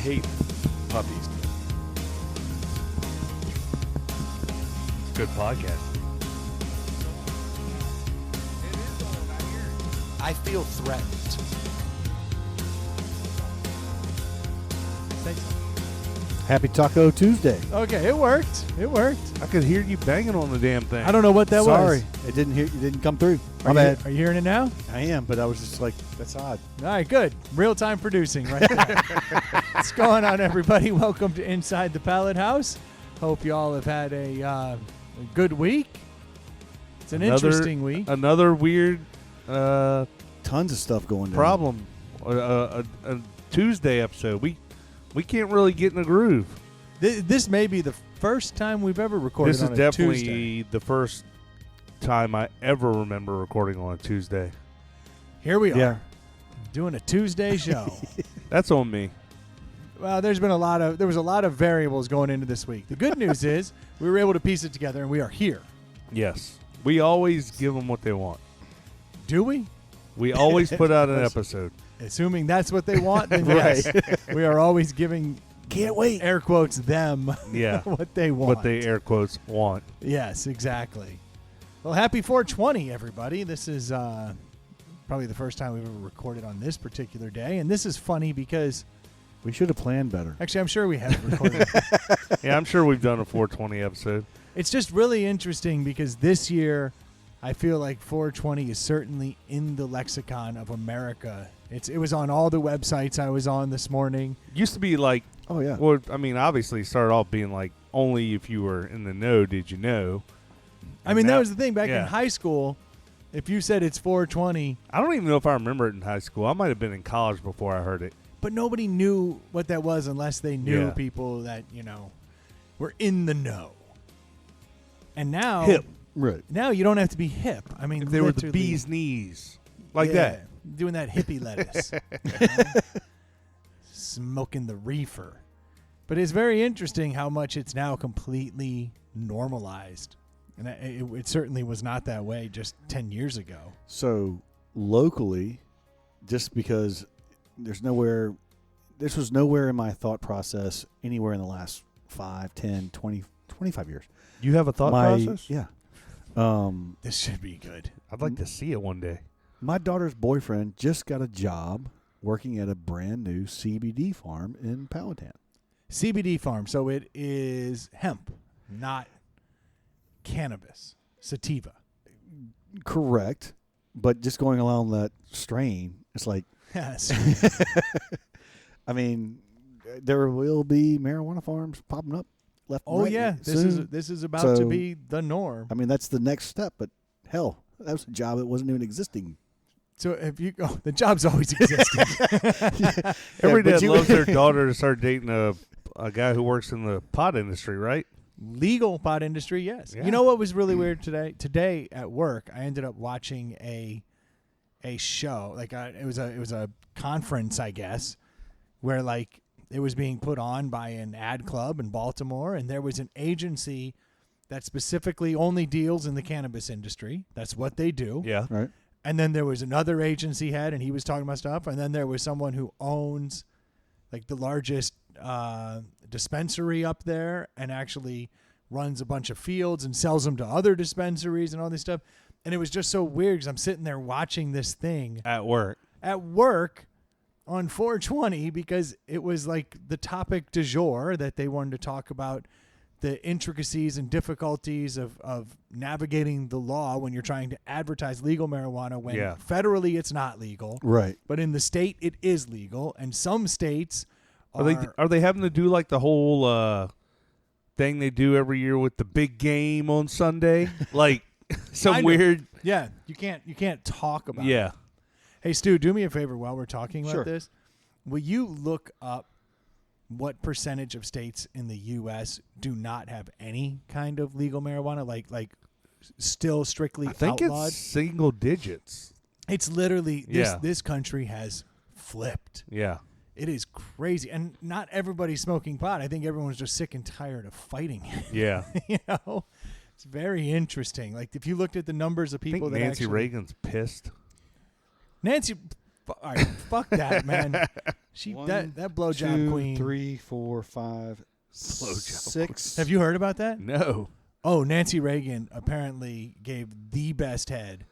hate puppies. It's good podcast. I feel threatened. Happy Taco Tuesday. Okay, it worked. It worked. I could hear you banging on the damn thing. I don't know what that Sorry, was. it didn't come through. My Are bad. you hearing it now? I am, but I was just like, that's odd. All right, good. Real-time producing right there. What's going on, everybody? Welcome to Inside the Pallet House. Hope you all have had a good week. It's an interesting week. Another weird Tons of stuff going down. problem. A Tuesday episode. We can't really get in the groove. This may be the first time we've ever recorded This is on a definitely Tuesday. the first time I ever remember recording on a Tuesday. Here we are, Yeah. doing a Tuesday show. That's on me. Well, there was a lot of variables going into this week. The good news is we were able to piece it together, and we are here. Yes. We always give them what they want. Do we? We always put out an episode. Assuming that's what they want, then Right. yes, we are always giving, Can't wait. air quotes, them Yeah. what they want. What they air quotes want. Yes, exactly. Well, happy 420, everybody. This is probably the first time we've ever recorded on this particular day, and this is funny because We should have planned better. actually I'm sure we have recorded. Yeah, I'm sure we've done a 420 episode. It's just really interesting because this year I feel like 420 is certainly in the lexicon of America. It was on all the websites I was on this morning. Used to be like, Oh, yeah. well, I mean, obviously it started off being like, only if you were in the know did you know. I mean, that was the thing. Back yeah. in high school, if you said it's 420, I don't even know if I remember it in high school. I might have been in college before I heard it. but nobody knew what that was unless they knew Yeah. people that, were in the know. And now, Hip. Right. now you don't have to be hip. I mean, If they were the literally- bee's knees. Like Yeah, that. doing that hippie lettuce, smoking the reefer. But it's very interesting how much it's now completely normalized, and it certainly was not that way just 10 years ago. So, locally, just because this was nowhere in my thought process anywhere in the last 5, 10, 20, 25 years. You have a thought process? Yeah. This should be good. I'd like to see it one day. My daughter's boyfriend just got a job working at a brand new CBD farm in Powhatan. CBD farm, so it is hemp, not cannabis, sativa. Correct. But just going along that strain, it's like, Yes. I mean, there will be marijuana farms popping up left and Oh right yeah, soon. this is about to So- be the norm. I mean, that's the next step, but hell, that was a job that wasn't even existing. So if you go, the job's always existed. Every but dad you- loves their daughter to start dating a guy who works in the pot industry, right? Legal pot industry, yes. Yeah. You know what was really weird today? Today at work, I ended up watching a show. Like it was a conference, I guess, where like it was being put on by an ad club in Baltimore, and there was an agency that specifically only deals in the cannabis industry. That's what they do. Yeah. Right. And then there was another agency head, and he was talking about stuff. And then there was someone who owns like the largest dispensary up there and actually runs a bunch of fields and sells them to other dispensaries and all this stuff. And it was just so weird because I'm sitting there watching this thing At work. on 420 because it was like the topic du jour that they wanted to talk about the intricacies and difficulties of navigating the law when you're trying to advertise legal marijuana when Yeah. federally it's not legal. Right. But in the state, it is legal. And some states Are they having to do like the whole thing they do every year with the big game on Sunday? Like some Kind of. weird. Yeah, you can't talk about it. Yeah. Hey, Stu, do me a favor while we're talking about Sure. this. Will you look up what percentage of states in the U.S. do not have any kind of legal marijuana, like still strictly I think outlawed? it's single digits. It's literally Yeah. this country has flipped. Yeah. It is crazy, and not everybody's smoking pot. I think everyone's just sick and tired of fighting it. Yeah. You know, it's very interesting. Like if you looked at the numbers of I people think that Nancy actually, Reagan's pissed. Nancy, all right, fuck that, man. that blowjob queen. 3, 4, 5, Blowjob 6. Have you heard about that? No. Oh, Nancy Reagan apparently gave the best head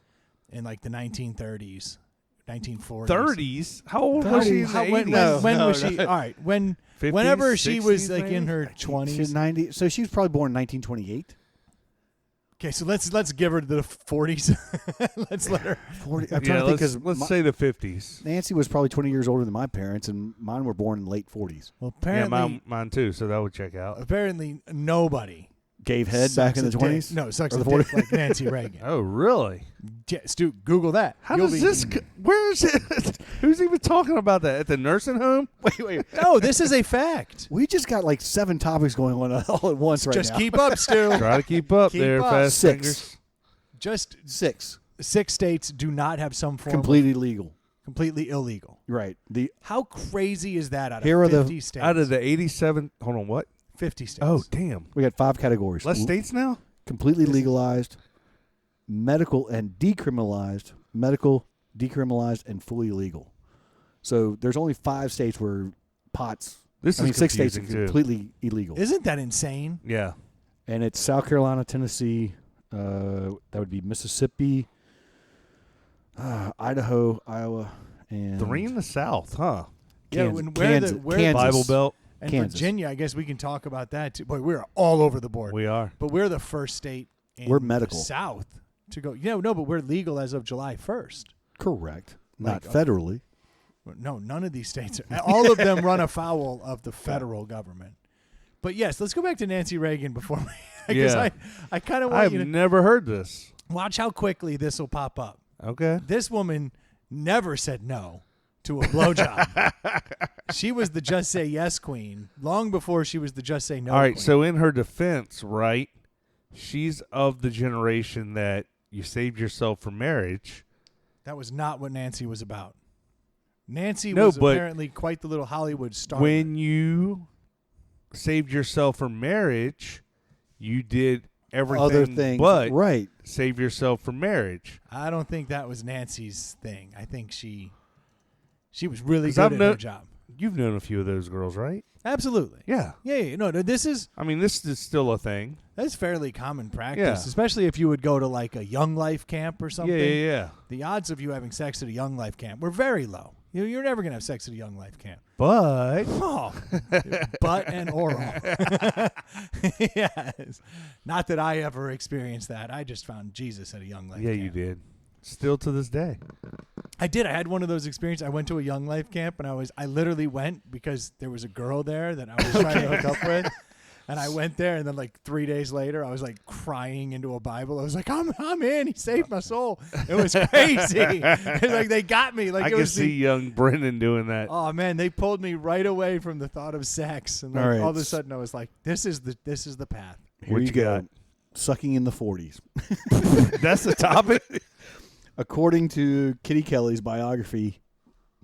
in like the 1930s, 1940s. 30s? How old was she in the 80s? When was she? All right, 50s, whenever she was 60s like in maybe? her 20s. 90. So she was probably born in 1928. Okay, so let's give her the 40s. Let's let her. 40. I'm trying Yeah, to think because let's say the 50s. Nancy was probably 20 years older than my parents, and mine were born in late 40s. Well, Yeah, apparently, mine too, so that would check out. apparently nobody Gave head back in the sucks a dick. 20s? No, sucks Or a the dick 40s? like Nancy Reagan. Oh, really? Yeah, Stu, Google that. How You'll does be- this? Where is it? Who's even talking about that at the nursing home? Wait. No, this is a fact. We just got like 7 topics going on all at once right Just now. keep up, Stu. Try to keep up Keep there, up. fast 6. fingers. Just 6. 6 states do not have some form Completely legal. of completely illegal. Right. How crazy is that out Here are of the- 50 states? Out of the 87, hold on, what? 50 states. Oh, damn. We got 5 categories. Less states now? Completely legalized, medical and decriminalized, medical, decriminalized, and fully legal. So there's only 5 states where pot's. This I mean, is 6 states are confusing, too. completely illegal. Isn't that insane? Yeah. And it's South Carolina, Tennessee, that would be Mississippi, Idaho, Iowa, and 3 in the South, huh? Yeah, Kansas. and where Kansas. the where Kansas. Bible Belt. and Kansas. Virginia, I guess we can talk about that too. Boy, we're all over the board. We are. But we're the first state in We're medical. the South to go. No, but we're legal as of July 1st. Correct. Not Like, federally. No, none of these states are. All of them run afoul of the federal government. But yes, let's go back to Nancy Reagan before we. Because Yeah. I kind of want I've you to never heard this. watch how quickly this will pop up. Okay. This woman never said no to a blowjob. She was the just say yes queen long before she was the just say no All right, queen. so in her defense, right, she's of the generation that you saved yourself for marriage. That was not what Nancy was about. Nancy No, was but apparently quite the little Hollywood star. When you saved yourself for marriage, you did everything Other things. but Right. save yourself for marriage. I don't think that was Nancy's thing. I think she was really 'Cause good I've at kno- her job. You've known a few of those girls, right? Absolutely. Yeah. Yeah. No, this is I mean, this is still a thing. that's fairly common practice, Yeah. especially if you would go to like a Young Life camp or something. Yeah. The odds of you having sex at a Young Life camp were very low. You're never going to have sex at a Young Life camp. But Oh, butt and oral. Yes. Not that I ever experienced that. I just found Jesus at a Young Life yeah, camp. you did. Still to this day. I did. I had one of those experiences. I went to a Young Life camp, and I literally went because there was a girl there that I was trying to hook up with. And I went there, and then like 3 days later, I was like crying into a Bible. I was like, I'm in. He saved my soul. It was crazy. It was like they got me. Like I it can was see young Brendan doing that. oh man, they pulled me right away from the thought of sex, and like, All right. all of a sudden I was like, this is the path. Here What you you go. got? Sucking in the 40s. That's the topic? According to Kitty Kelly's biography,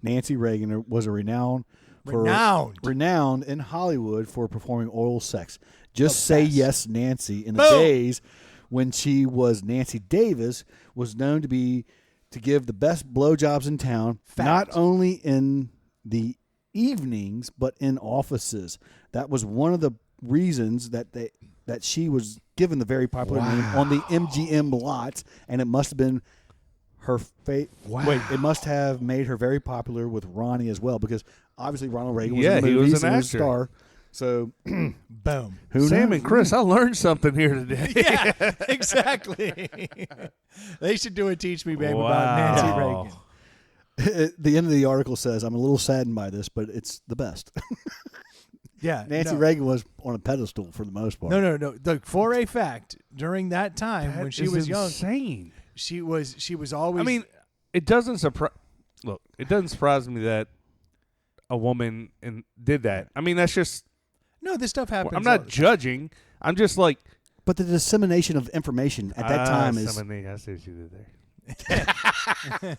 Nancy Reagan was a renowned in Hollywood for performing oral sex. Just say best. yes, Nancy. In the Boom. days when she was Nancy Davis, was known to give the best blowjobs in town, Fact. not only in the evenings but in offices. That was one of the reasons that she was given the very popular name on the MGM lots, and it must have been her fate. Wow. Wait, it must have made her very popular with Ronnie as well, because obviously Ronald Reagan was Yeah, in the he was movies an and was a actor. star. So Boom. who Sam knows? and Chris, I learned something here today. Yeah, exactly. They should do a Teach Me Babe about Nancy Wow. At the end of the article says, "I'm a little saddened by this, but it's the best." Yeah, Nancy no. Reagan was on a pedestal for the most part. No. Look, for a fact, during that time That when she is was young, insane. she was always. I mean, it doesn't surprise. Look, it doesn't surprise me that a woman did that. I mean, that's just. no, this stuff happens. I'm all not the judging. I'm just like. But the dissemination of information at that time is. I see what you did there.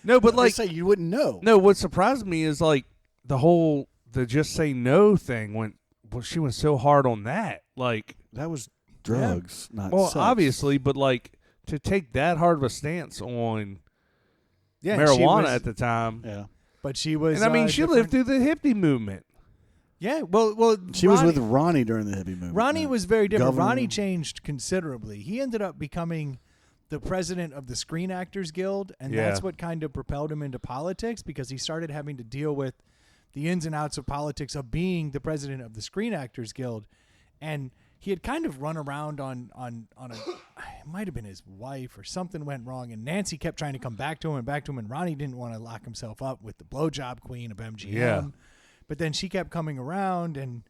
No, but Like, like, say you wouldn't know. no. What surprised me is like the just say no thing went. Well, she went so hard on that. Like, That was drugs, not well, sex. obviously, but like to take that hard of a stance on Yeah, she marijuana was- at the time. Yeah. But she was. And I mean, she lived through the hippie movement. Yeah, well, She was with Ronnie during the hippie movement. Ronnie was very different. Governor. Ronnie changed considerably. He ended up becoming the president of the Screen Actors Guild, and that's what kind of propelled him into politics, because he started having to deal with the ins and outs of politics of being the president of the Screen Actors Guild. And he had kind of run around on a, it might have been his wife or something went wrong, and Nancy kept trying to come back to him, and Ronnie didn't want to lock himself up with the blowjob queen of MGM. Yeah. But then she kept coming around, and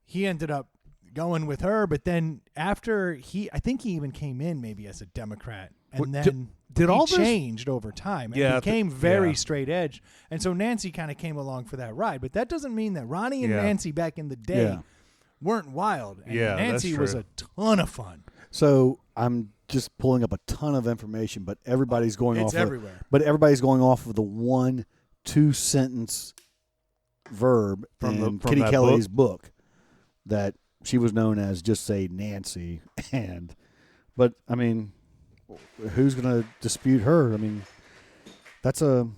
he ended up going with her. But then after I think he even came in maybe as a Democrat, and then did he all this changed over time and became very straight edge. And so Nancy kind of came along for that ride. But that doesn't mean that Ronnie and Nancy back in the day weren't wild. And Nancy was a ton of fun. So I'm just pulling up a ton of information, but everybody's going It's off everywhere. But everybody's going off of the 1-2 sentence verb from Kitty Kelly's book that she was known as just say Nancy. But I mean, who's going to dispute her? I mean, that's one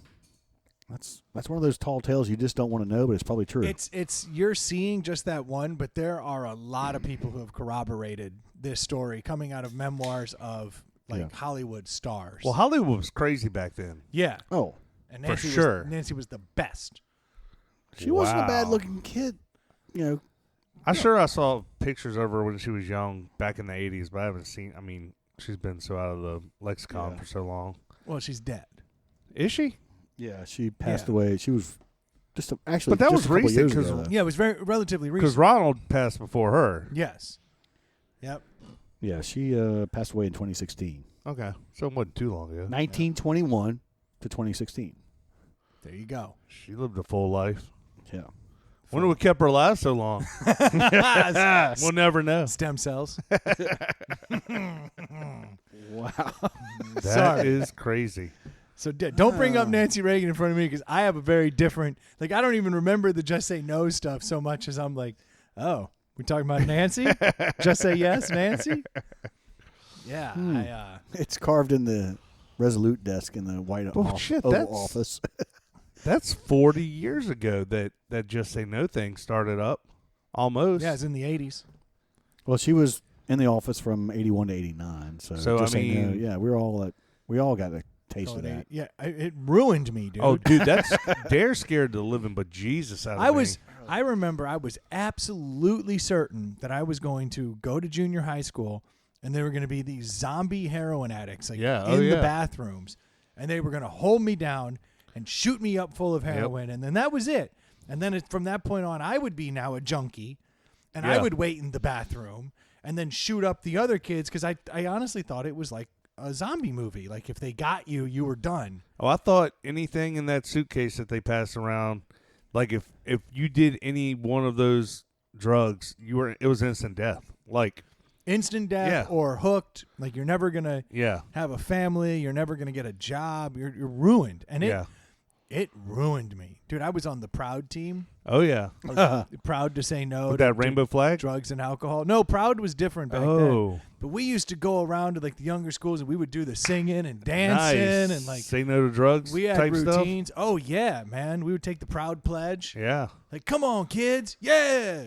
of those tall tales you just don't want to know, but it's probably true. It's you're seeing just that one, but there are a lot of people who have corroborated this story coming out of memoirs of Hollywood stars. Well, Hollywood was crazy back then. Yeah. Oh, and Nancy for sure. Nancy was the best. She wasn't a bad-looking kid, you know. I saw pictures of her when she was young back in the 80s, but I haven't seen. I mean, she's been so out of the lexicon for so long. Well, she's dead. Is she? Yeah, she passed away. She was actually. But that just was a couple recent years because ago, Yeah, it was relatively recent. because Ronald passed before her. Yes. Yep. yeah, she passed away in 2016. Okay, so it wasn't too long ago. 1921 to 2016. There you go. She lived a full life. Yeah. Wonder what kept her alive so long. We'll never know. Stem cells. Wow. That is crazy. So don't bring up Nancy Reagan in front of me, because I have a very different. Like, I don't even remember the Just Say No stuff so much as I'm like, oh, we talking about Nancy? Just say yes, Nancy? Yeah. It's carved in the Resolute desk in the White Oval office. That's 40 years ago that Just Say No thing started up. Almost. Yeah, it's in the 80s. Well, she was in the office from 81 to 89. So I mean, yeah, we all got a taste of that. Yeah, it ruined me, dude. Oh, dude, they're scared the living but Jesus out of me. I remember I was absolutely certain that I was going to go to junior high school, and there were going to be these zombie heroin addicts in the bathrooms, and they were going to hold me down and shoot me up full of heroin, and then that was it. And then from that point on, I would be now a junkie, and I would wait in the bathroom and then shoot up the other kids, because I honestly thought it was like a zombie movie. Like, if they got you, you were done. Oh, I thought anything in that suitcase that they passed around, like if you did any one of those drugs, it was instant death. Like instant death or hooked. Like, you're never gonna have a family. You're never gonna get a job. You're ruined. And it ruined me, dude. I was on the Proud team. Oh yeah, I was proud to say no with to that rainbow flag, drugs and alcohol. No, Proud was different back then. But we used to go around to like the younger schools, and we would do the singing and dancing and like say no to drugs. We had type routines. Stuff. Oh yeah, man. We would take the Proud pledge. Yeah. Like, come on, kids. Yeah.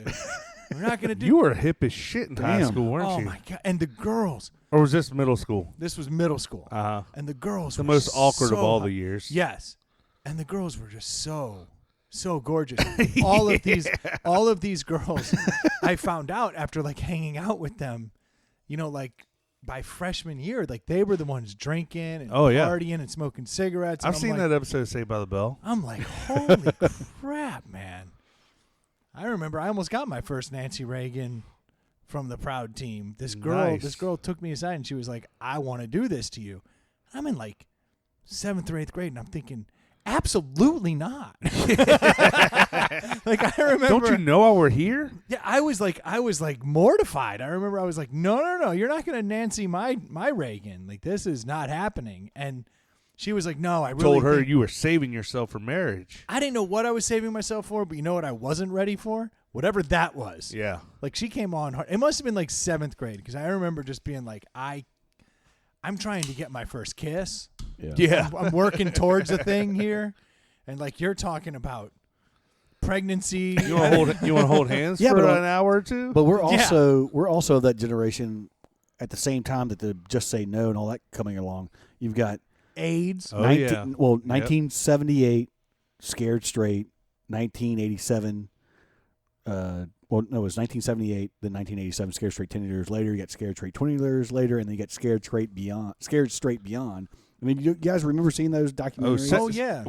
We're not gonna do. You were hip as shit in high school, weren't you? Oh my god! And the girls. Or was this middle school? This was middle school. And the girls. The were most awkward of all hot. the years. Yes. And the girls were just so gorgeous. all of these girls, I found out after like hanging out with them, you know, like by freshman year, like they were the ones drinking and partying and smoking cigarettes. I've seen that episode of Saved by the Bell. I'm like, holy crap, man. I remember I almost got my first Nancy Reagan from the Proud team. This girl took me aside and she was like, I want to do this to you. I'm in like 7th or 8th grade and I'm thinking, absolutely not. Like, I remember. Don't you know why we're here? Yeah, I was like mortified. I remember I was like, no, you're not gonna Nancy my Reagan. Like, this is not happening. And she was like, no, I really told her you were saving yourself for marriage. I didn't know what I was saving myself for, but you know what I wasn't ready for? Whatever that was. Yeah. Like, she came on hard. It must have been like 7th grade, because I remember just being like, I'm trying to get my first kiss. Yeah. I'm working towards a thing here. Yeah. And like you're talking about pregnancy. You want to hold hands Yeah, for but an hour or two? But we're also that generation at the same time that the Just Say No and all that coming along. You've got AIDS. Oh, yeah. 1978, Scared Straight, 1987. Well, no, it was 1978, then 1987, Scared Straight 10 years later. You got Scared Straight 20 years later, and then you got Scared Straight Beyond. I mean, you guys remember seeing those documentaries? Oh, yeah.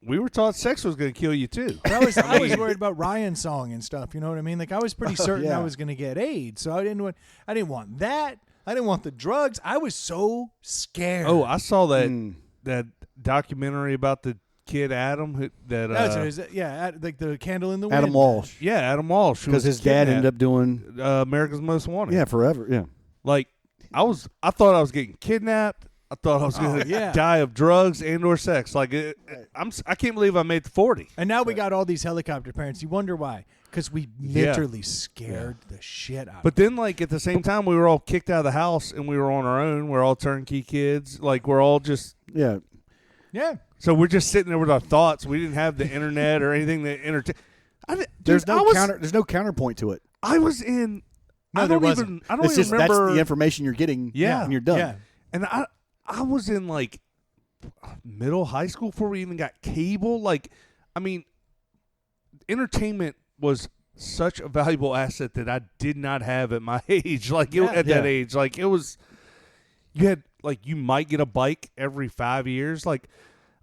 We were taught sex was going to kill you too. I was worried about Ryan's song and stuff. You know what I mean? Like I was pretty certain I was going to get AIDS, so I didn't want that. I didn't want the drugs. I was so scared. Oh, I saw that documentary about the kid Adam like the candle in the wind. Adam Walsh. Yeah, Adam Walsh. Because his dad ended up doing America's Most Wanted. Yeah, forever. Yeah. Like I thought I was getting kidnapped. I thought I was going to die of drugs and or sex. Like I can't believe I made the 40. And now we got all these helicopter parents. You wonder why? Because we literally scared the shit out. But then, like at the same time, we were all kicked out of the house and we were on our own. We're all turnkey kids. Like we're all just yeah. So we're just sitting there with our thoughts. We didn't have the internet or anything to entertain. There's no counterpoint to it. I was in. No, I don't even That's remember the information you're getting. Yeah. when you're done. Yeah. And I was in like middle high school before we even got cable. Like, I mean, entertainment was such a valuable asset that I did not have at my age. Like that age, like it was. You had like you might get a bike every 5 years. Like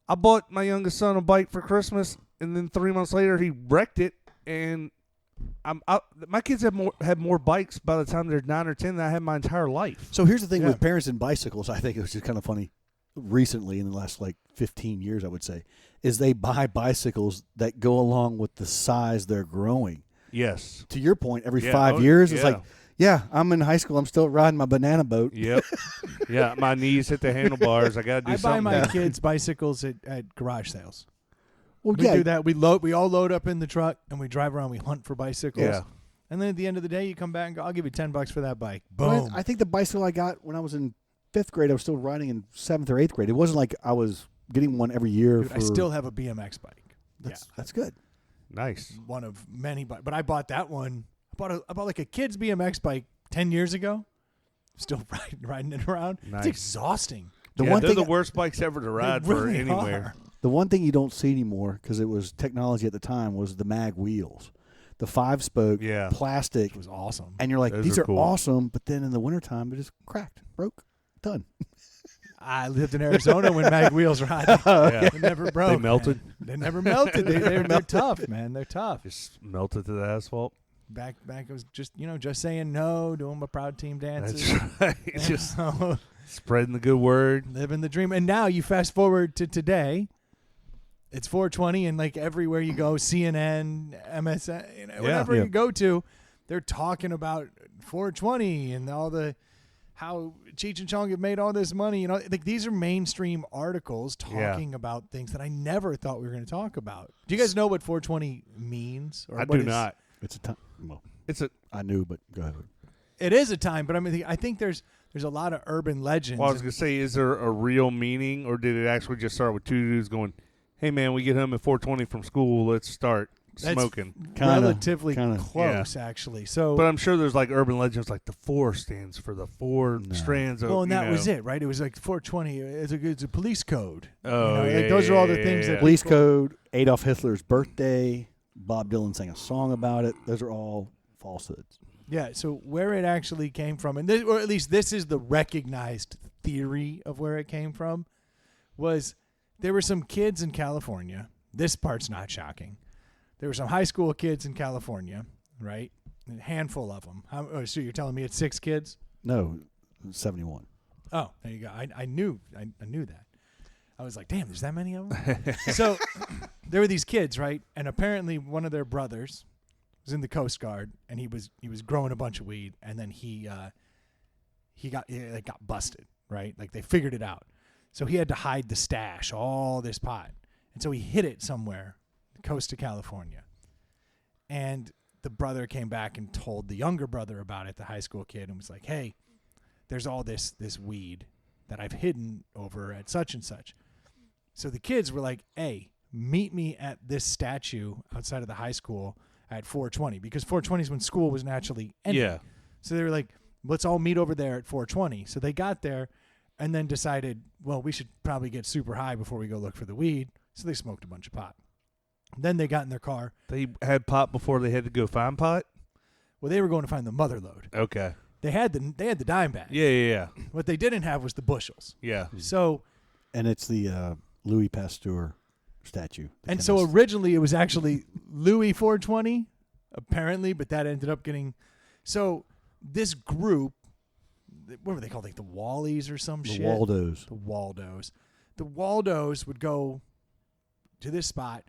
I bought my youngest son a bike for Christmas, and then 3 months later he wrecked it, and my kids have more bikes by the time they're 9 or 10 than I had my entire life. So here's the thing with parents and bicycles. I think it was just kind of funny. Recently, in the last like 15 years, I would say, is they buy bicycles that go along with the size they're growing. Yes. To your point, every 5 years, it's like, I'm in high school. I'm still riding my banana boat. Yep. Yeah, my knees hit the handlebars. I got to do something. I buy my kids bicycles at garage sales. Well, we do that. We all load up in the truck and we drive around. We hunt for bicycles. Yeah. And then at the end of the day, you come back and go, I'll give you $10 for that bike. Boom. Well, I think the bicycle I got when I was in 5th grade, I was still riding in 7th or 8th grade. It wasn't like I was getting one every year. Dude, I still have a BMX bike. That's good. Nice. One of many bikes. But I bought that one. I bought like a kid's BMX bike 10 years ago. Still riding it around. Nice. It's exhausting. They're the worst bikes ever to ride for anywhere. The one thing you don't see anymore, because it was technology at the time, was the mag wheels. The 5-spoke plastic. It was awesome. And you're like, these are cool. awesome, but then in the wintertime, it just cracked, broke, done. I lived in Arizona when mag wheels were hot. They never broke. They melted? Man. They never melted. They're tough, man. They're tough. Just melted to the asphalt. Back it was just saying no, doing my proud team dances. That's right. Just spreading the good word. Living the dream. And now you fast forward to today. It's 420, and like everywhere you go, CNN, MSN, wherever you go to, they're talking about 420 and how Cheech and Chong have made all this money. Like these are mainstream articles talking about things that I never thought we were going to talk about. Do you guys know what 420 means? Or I do not. It's a time. Well, I knew, but go ahead. It is a time, but I think there's a lot of urban legends. Well, I was going to say, is there a real meaning, or did it actually just start with two dudes going, hey, man, we get home at 4:20 from school. Let's start smoking. Relatively close, actually. So, but I'm sure there's like urban legends, like the 4 stands for the 4 strands of. Well, and that was it, right? It was like 420. It's a police code. Oh, those are all the things that police code. Adolf Hitler's birthday. Bob Dylan sang a song about it. Those are all falsehoods. Yeah. So where it actually came from, and or at least this is the recognized theory of where it came from, was. There were some kids in California. This part's not shocking. There were some high school kids in California, right? A handful of them. So you're telling me it's 6 kids? No, 71. Oh, there you go. I knew that. I was like, damn, there's that many of them? So there were these kids, right? And apparently one of their brothers was in the Coast Guard, and he was growing a bunch of weed, and then he got busted, right? Like they figured it out. So he had to hide the stash, all this pot. And so he hid it somewhere, the coast of California. And the brother came back and told the younger brother about it, the high school kid, and was like, hey, there's all this weed that I've hidden over at such and such. So the kids were like, hey, meet me at this statue outside of the high school at 4:20, because 4:20 is when school was naturally ending. Yeah. So they were like, let's all meet over there at 4:20. So they got there and then decided, well, we should probably get super high before we go look for the weed. So they smoked a bunch of pot. Then they got in their car. They had pot before they had to go find pot? Well, they were going to find the mother load. Okay. They had the dime bag. Yeah. What they didn't have was the bushels. Yeah. So, And it's the Louis Pasteur statue. and so originally it was actually Louis 420, apparently, but that ended up getting. So this group, what were they called? Like the Wallies or some shit? Waldos. The Waldos. The Waldos would go to this spot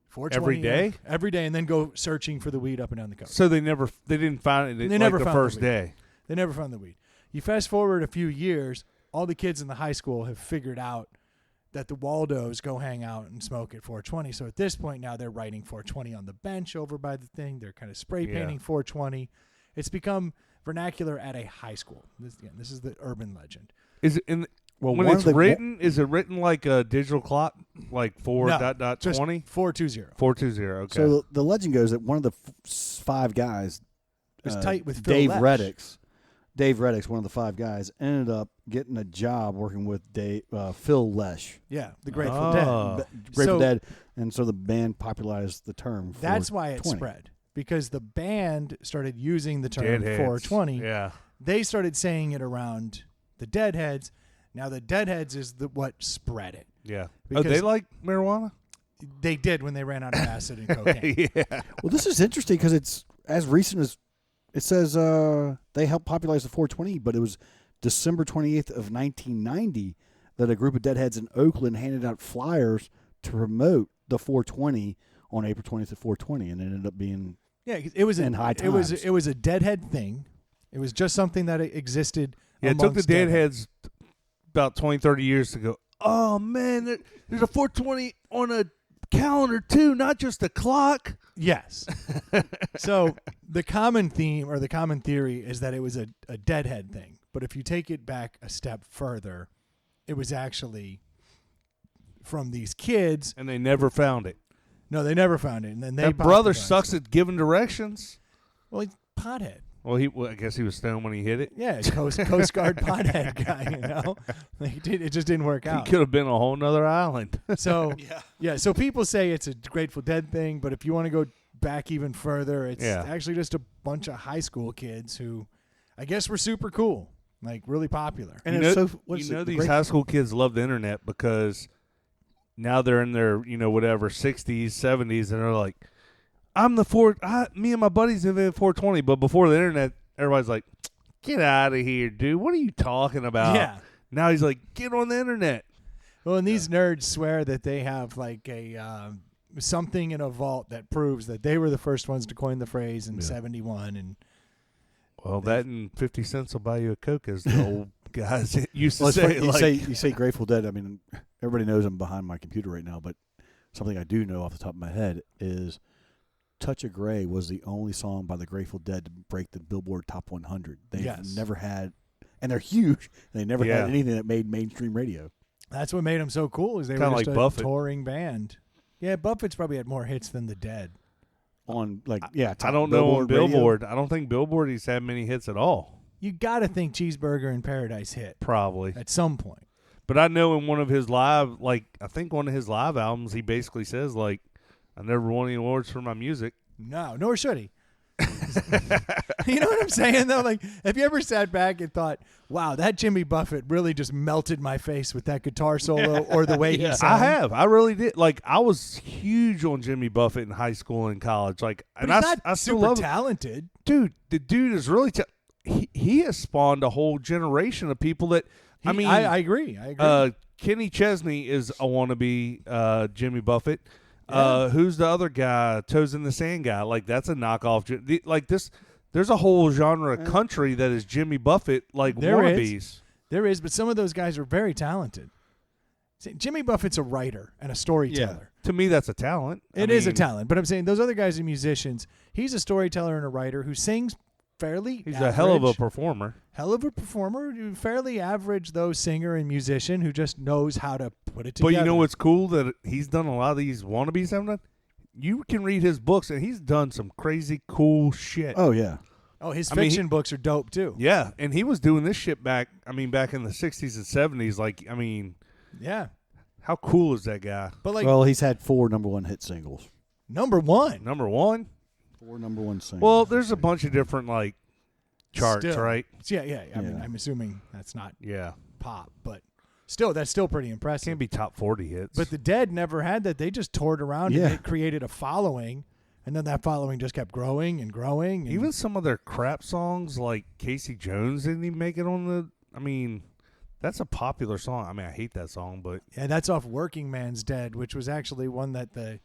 420 every day, and then go searching for the weed up and down the coast. So they didn't find it. They never the found first the weed. day. They never found the weed. You fast forward a few years, all the kids in the high school have figured out that the Waldos go hang out and smoke at 420. So at this point now they're writing 420 on the bench over by the thing. They're kind of spray painting 420. It's become vernacular at a high school. This is the urban legend. Is it in? Well, when one it's of the- written, is it written like a digital clock, like 4.20? Just 420. 420. Okay. So the legend goes that one of the five guys was tight with Phil Dave Lesh. Reddix. Dave Reddix, one of the five guys, ended up getting a job working with Phil Lesh. Yeah, the Grateful Oh. Dead. Grateful So- Dead, and so the band popularized the term. That's why it 420. spread, because the band started using the term Deadheads. 420. Yeah. They started saying it around the Deadheads. Now the Deadheads is what spread it. Yeah. Because- they like marijuana? They did when they ran out of acid and cocaine. Yeah. Well, this is interesting because it's as recent as it says they helped popularize the 420, but it was December 28th of 1990 that a group of Deadheads in Oakland handed out flyers to promote the 420 on April 20th at 420, and it ended up being Yeah, it was In high it was times. it was a Deadhead thing. It was just something that existed. Yeah, it took the amongst Deadheads. Deadheads about 20, 30 years to go, oh, man, there's a 420 on a calendar, too, not just a clock. Yes. So the common theme or the common theory is that it was a Deadhead thing. But if you take it back a step further, it was actually from these kids. And they never found it. No, they never found it. And then they That brother popularized sucks it. at giving directions. Well, he's pothead. Well, I guess he was stoned when he hit it. Yeah, Coast Guard pothead guy, you know. It just didn't work He out. could have been a whole nother island. So yeah, so people say it's a Grateful Dead thing, but if you want to go back even further, it's actually just a bunch of high school kids who I guess were super cool, like really popular. and you it's know, so these high school kids love the internet because now they're in their, whatever, 60s, 70s, and they're like, me and my buddies invented 420, but before the internet, everybody's like, get out of here, dude. What are you talking about? Yeah. Now he's like, get on the internet. Well, and these nerds swear that they have like a something in a vault that proves that they were the first ones to coin the phrase in 71. And Well, that and 50 cents will buy you a Coke, as the old guys used to Well, it's say. funny, you say Grateful Dead. I mean, everybody knows I'm behind my computer right now, but something I do know off the top of my head is Touch of Grey was the only song by the Grateful Dead to break the Billboard Top 100. They've never had, and they're huge, they never had anything that made mainstream radio. that's what made them so cool, is they Kinda were just like a Buffett. touring band. Yeah, Buffett's probably had more hits than the Dead. On I top don't know on radio. Billboard. I don't think Billboard he's had many hits at all. You got to think Cheeseburger in Paradise hit Probably. at some point. But I know in one of his live, I think one of his live albums, he basically says, I never won any awards for my music. No, nor should he. You know what I'm saying, though? Like, have you ever sat back and thought, wow, that Jimmy Buffett really just melted my face with that guitar solo or the way he sang? I have. I really did. I was huge on Jimmy Buffett in high school and college. But And he's I not still super love him. talented. Dude, the dude is really he has spawned a whole generation of people that I agree. I agree. Kenny Chesney is a wannabe Jimmy Buffett. Yeah. Who's the other guy? Toes in the Sand guy. That's a knockoff. Like this, there's a whole genre of country that is Jimmy Buffett There wannabes. There is, but some of those guys are very talented. See, Jimmy Buffett's a writer and a storyteller. To me, that's a talent. It is a talent, but I'm saying those other guys are musicians. He's a storyteller and a writer who sings fairly He's average, a hell of a performer. fairly average though singer and musician who just knows how to put it But together. you know what's cool that he's done a lot of these wannabes haven't done? You can read his books and he's done some crazy cool shit. Oh yeah. Oh, his I mean, fiction books are dope too. Yeah, and he was doing this shit back in the 60s and 70s. Like, Yeah. how cool is that guy? But like Well, he's had 4 number 1 hit singles. number one. Number one? 4 number 1 singles. Well, there's a bunch of different, like, charts, Still. right? Yeah. I mean, Yeah. I'm assuming that's not Yeah. pop, but still, that's still pretty impressive. Can't be top 40 hits. But the Dead never had that. They just toured around Yeah. and it created a following, and then that following just kept growing and growing. And even some of their crap songs, like Casey Jones, didn't even make it on the. That's a popular song. I hate that song, but yeah, that's off Working Man's Dead, which was actually one that the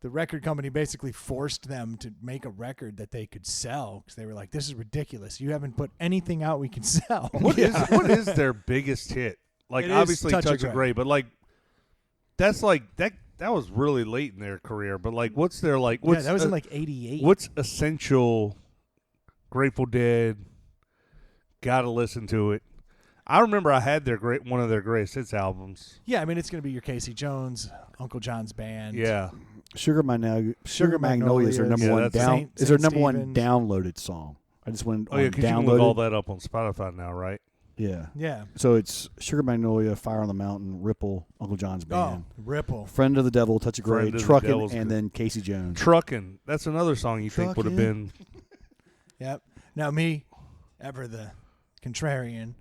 record company basically forced them to make a record that they could sell because they were like, "This is ridiculous. You haven't put anything out we can sell." what is their biggest hit? Like, It is obviously Touch of Touch of Grey, but like that's like that was really late in their career. But like, what's their like? Yeah, What's that was in like '88. what's essential? Grateful Dead. Gotta listen to it. I remember I had one of their greatest hits albums. Yeah, I mean, it's going to be your Casey Jones, Uncle John's Band. Yeah. Sugar Magnolia is their number Yeah, one that's down. Saint Is their number one Stephen's. downloaded song. I just went Oh yeah, on because you can look all downloaded. that up on Spotify now, right? Yeah. Yeah. So it's Sugar Magnolia, Fire on the Mountain, Ripple, Uncle John's Oh, Band, Ripple. Friend of the Devil, Touch of Grey, Friend of the Truckin', Devil's and good. then Casey Jones. Truckin'. That's another song you think would have been. Yep. Now me, ever the contrarian,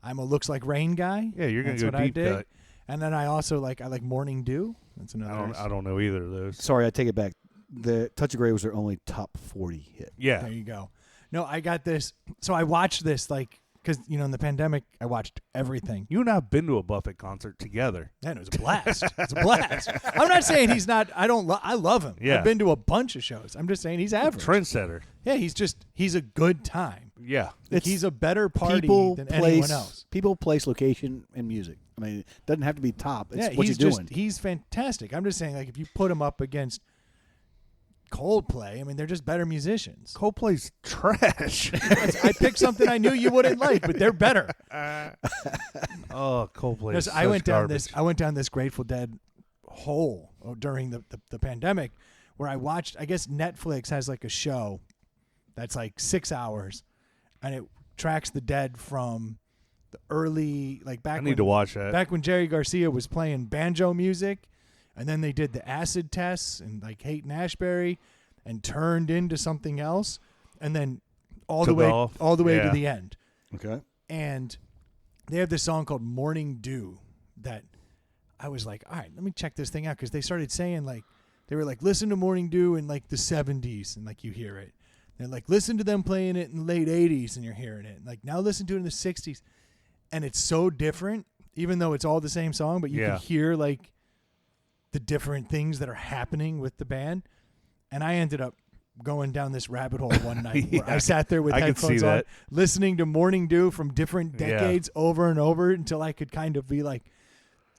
I'm a Looks Like Rain guy. Yeah, you're gonna That's go what I deep dig. cut. And then I also like Morning Dew. That's another. I don't know either of those. Sorry, I take it back. The Touch of Grey was their only top 40 hit. Yeah. There you go. No, I got this. So I watched this because in the pandemic I watched everything. You and I have been to a Buffett concert together. Man, it was a blast. It's a blast. I'm not saying he's not. I love him. Yeah. I've been to a bunch of shows. I'm just saying he's average. Trendsetter. Yeah, he's a good time. Yeah. Like, he's a better party People, than place, anyone else. people, place, location, and music. I mean, it doesn't have to be top. It's Yeah, what he's you're just doing. he's fantastic. I'm just saying, like, if you put him up against Coldplay, I mean, they're just better musicians. Coldplay's trash. I picked something I knew you wouldn't like, but they're better. Oh, Coldplay. No, is so such I went down garbage. this Grateful Dead hole during the pandemic, where I watched. I guess Netflix has like a show that's like 6 hours, and it tracks the Dead from the early back. I need to watch that. Back when Jerry Garcia was playing banjo music, and then they did the acid tests and like Haight Ashbury, and turned into something else, and then all Took the way off. to Yeah. the end. Okay. And they have this song called Morning Dew that I was like, all right, let me check this thing out, because they started saying they were like, listen to Morning Dew in like the 70s, and like you hear it. They're like, listen to them playing it in the late 80s, and you're hearing it. Like, now listen to it in the 60s. And it's so different, even though it's all the same song, but you Yeah. can hear like the different things that are happening with the band. And I ended up going down this rabbit hole one night where I sat there with I could see headphones on, that. listening to Morning Dew from different Yeah. decades over and over until I could kind of be like,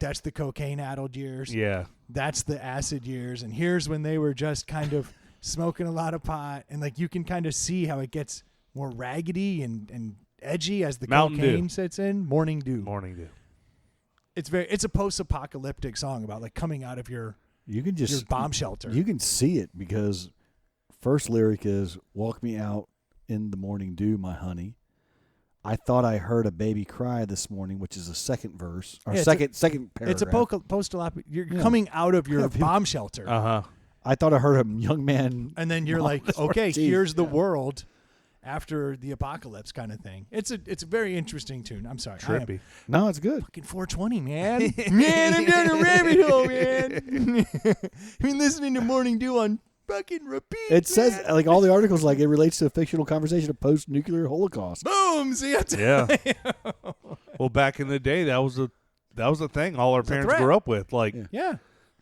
that's the cocaine-addled years. Yeah. That's the acid years. And here's when they were just kind of smoking a lot of pot. And like you can kind of see how it gets more raggedy and edgy as the Mountain cocaine Dew. sets in. Morning Dew. Morning Dew. It's a post-apocalyptic song about like coming out of your You can just bomb shelter. You can see it because first lyric is "Walk me out in the morning dew, my honey." I thought I heard a baby cry this morning, which is the second verse or Yeah, second paragraph. It's a post-apocalyptic. You're Yeah. coming out of your Yeah, bomb shelter. Uh-huh. I thought I heard a young man. And then you're Mom, like, that's okay, what- geez, here's the yeah. world after the apocalypse kind of thing. It's a very interesting tune. I'm sorry. I am Trippy. No, it's good. fucking 420, man. Man, I'm down a rabbit hole, man. I've been listening to Morning Dew on fucking repeat. It says man. like all the articles like it relates to a fictional conversation of post-nuclear Holocaust. Boom. See, that's Yeah. Well, back in the day, that was a thing all our a parents threat. grew up with. Like, Yeah. Yeah.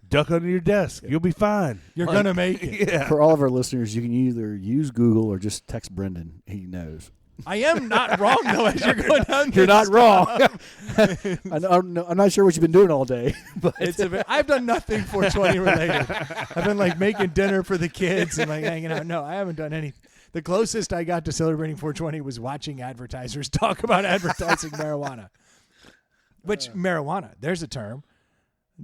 duck under your desk. You'll be fine. You're Like, going to make it. Yeah. For all of our listeners, you can either use Google or just text Brendan. He knows. I am not wrong, though, as you're going down You're this. not wrong. I'm not sure what you've been doing all day, but I've done nothing 420 related. I've been like making dinner for the kids and like hanging out. No, I haven't done anything. The closest I got to celebrating 420 was watching advertisers talk about advertising marijuana. Which marijuana? There's a term.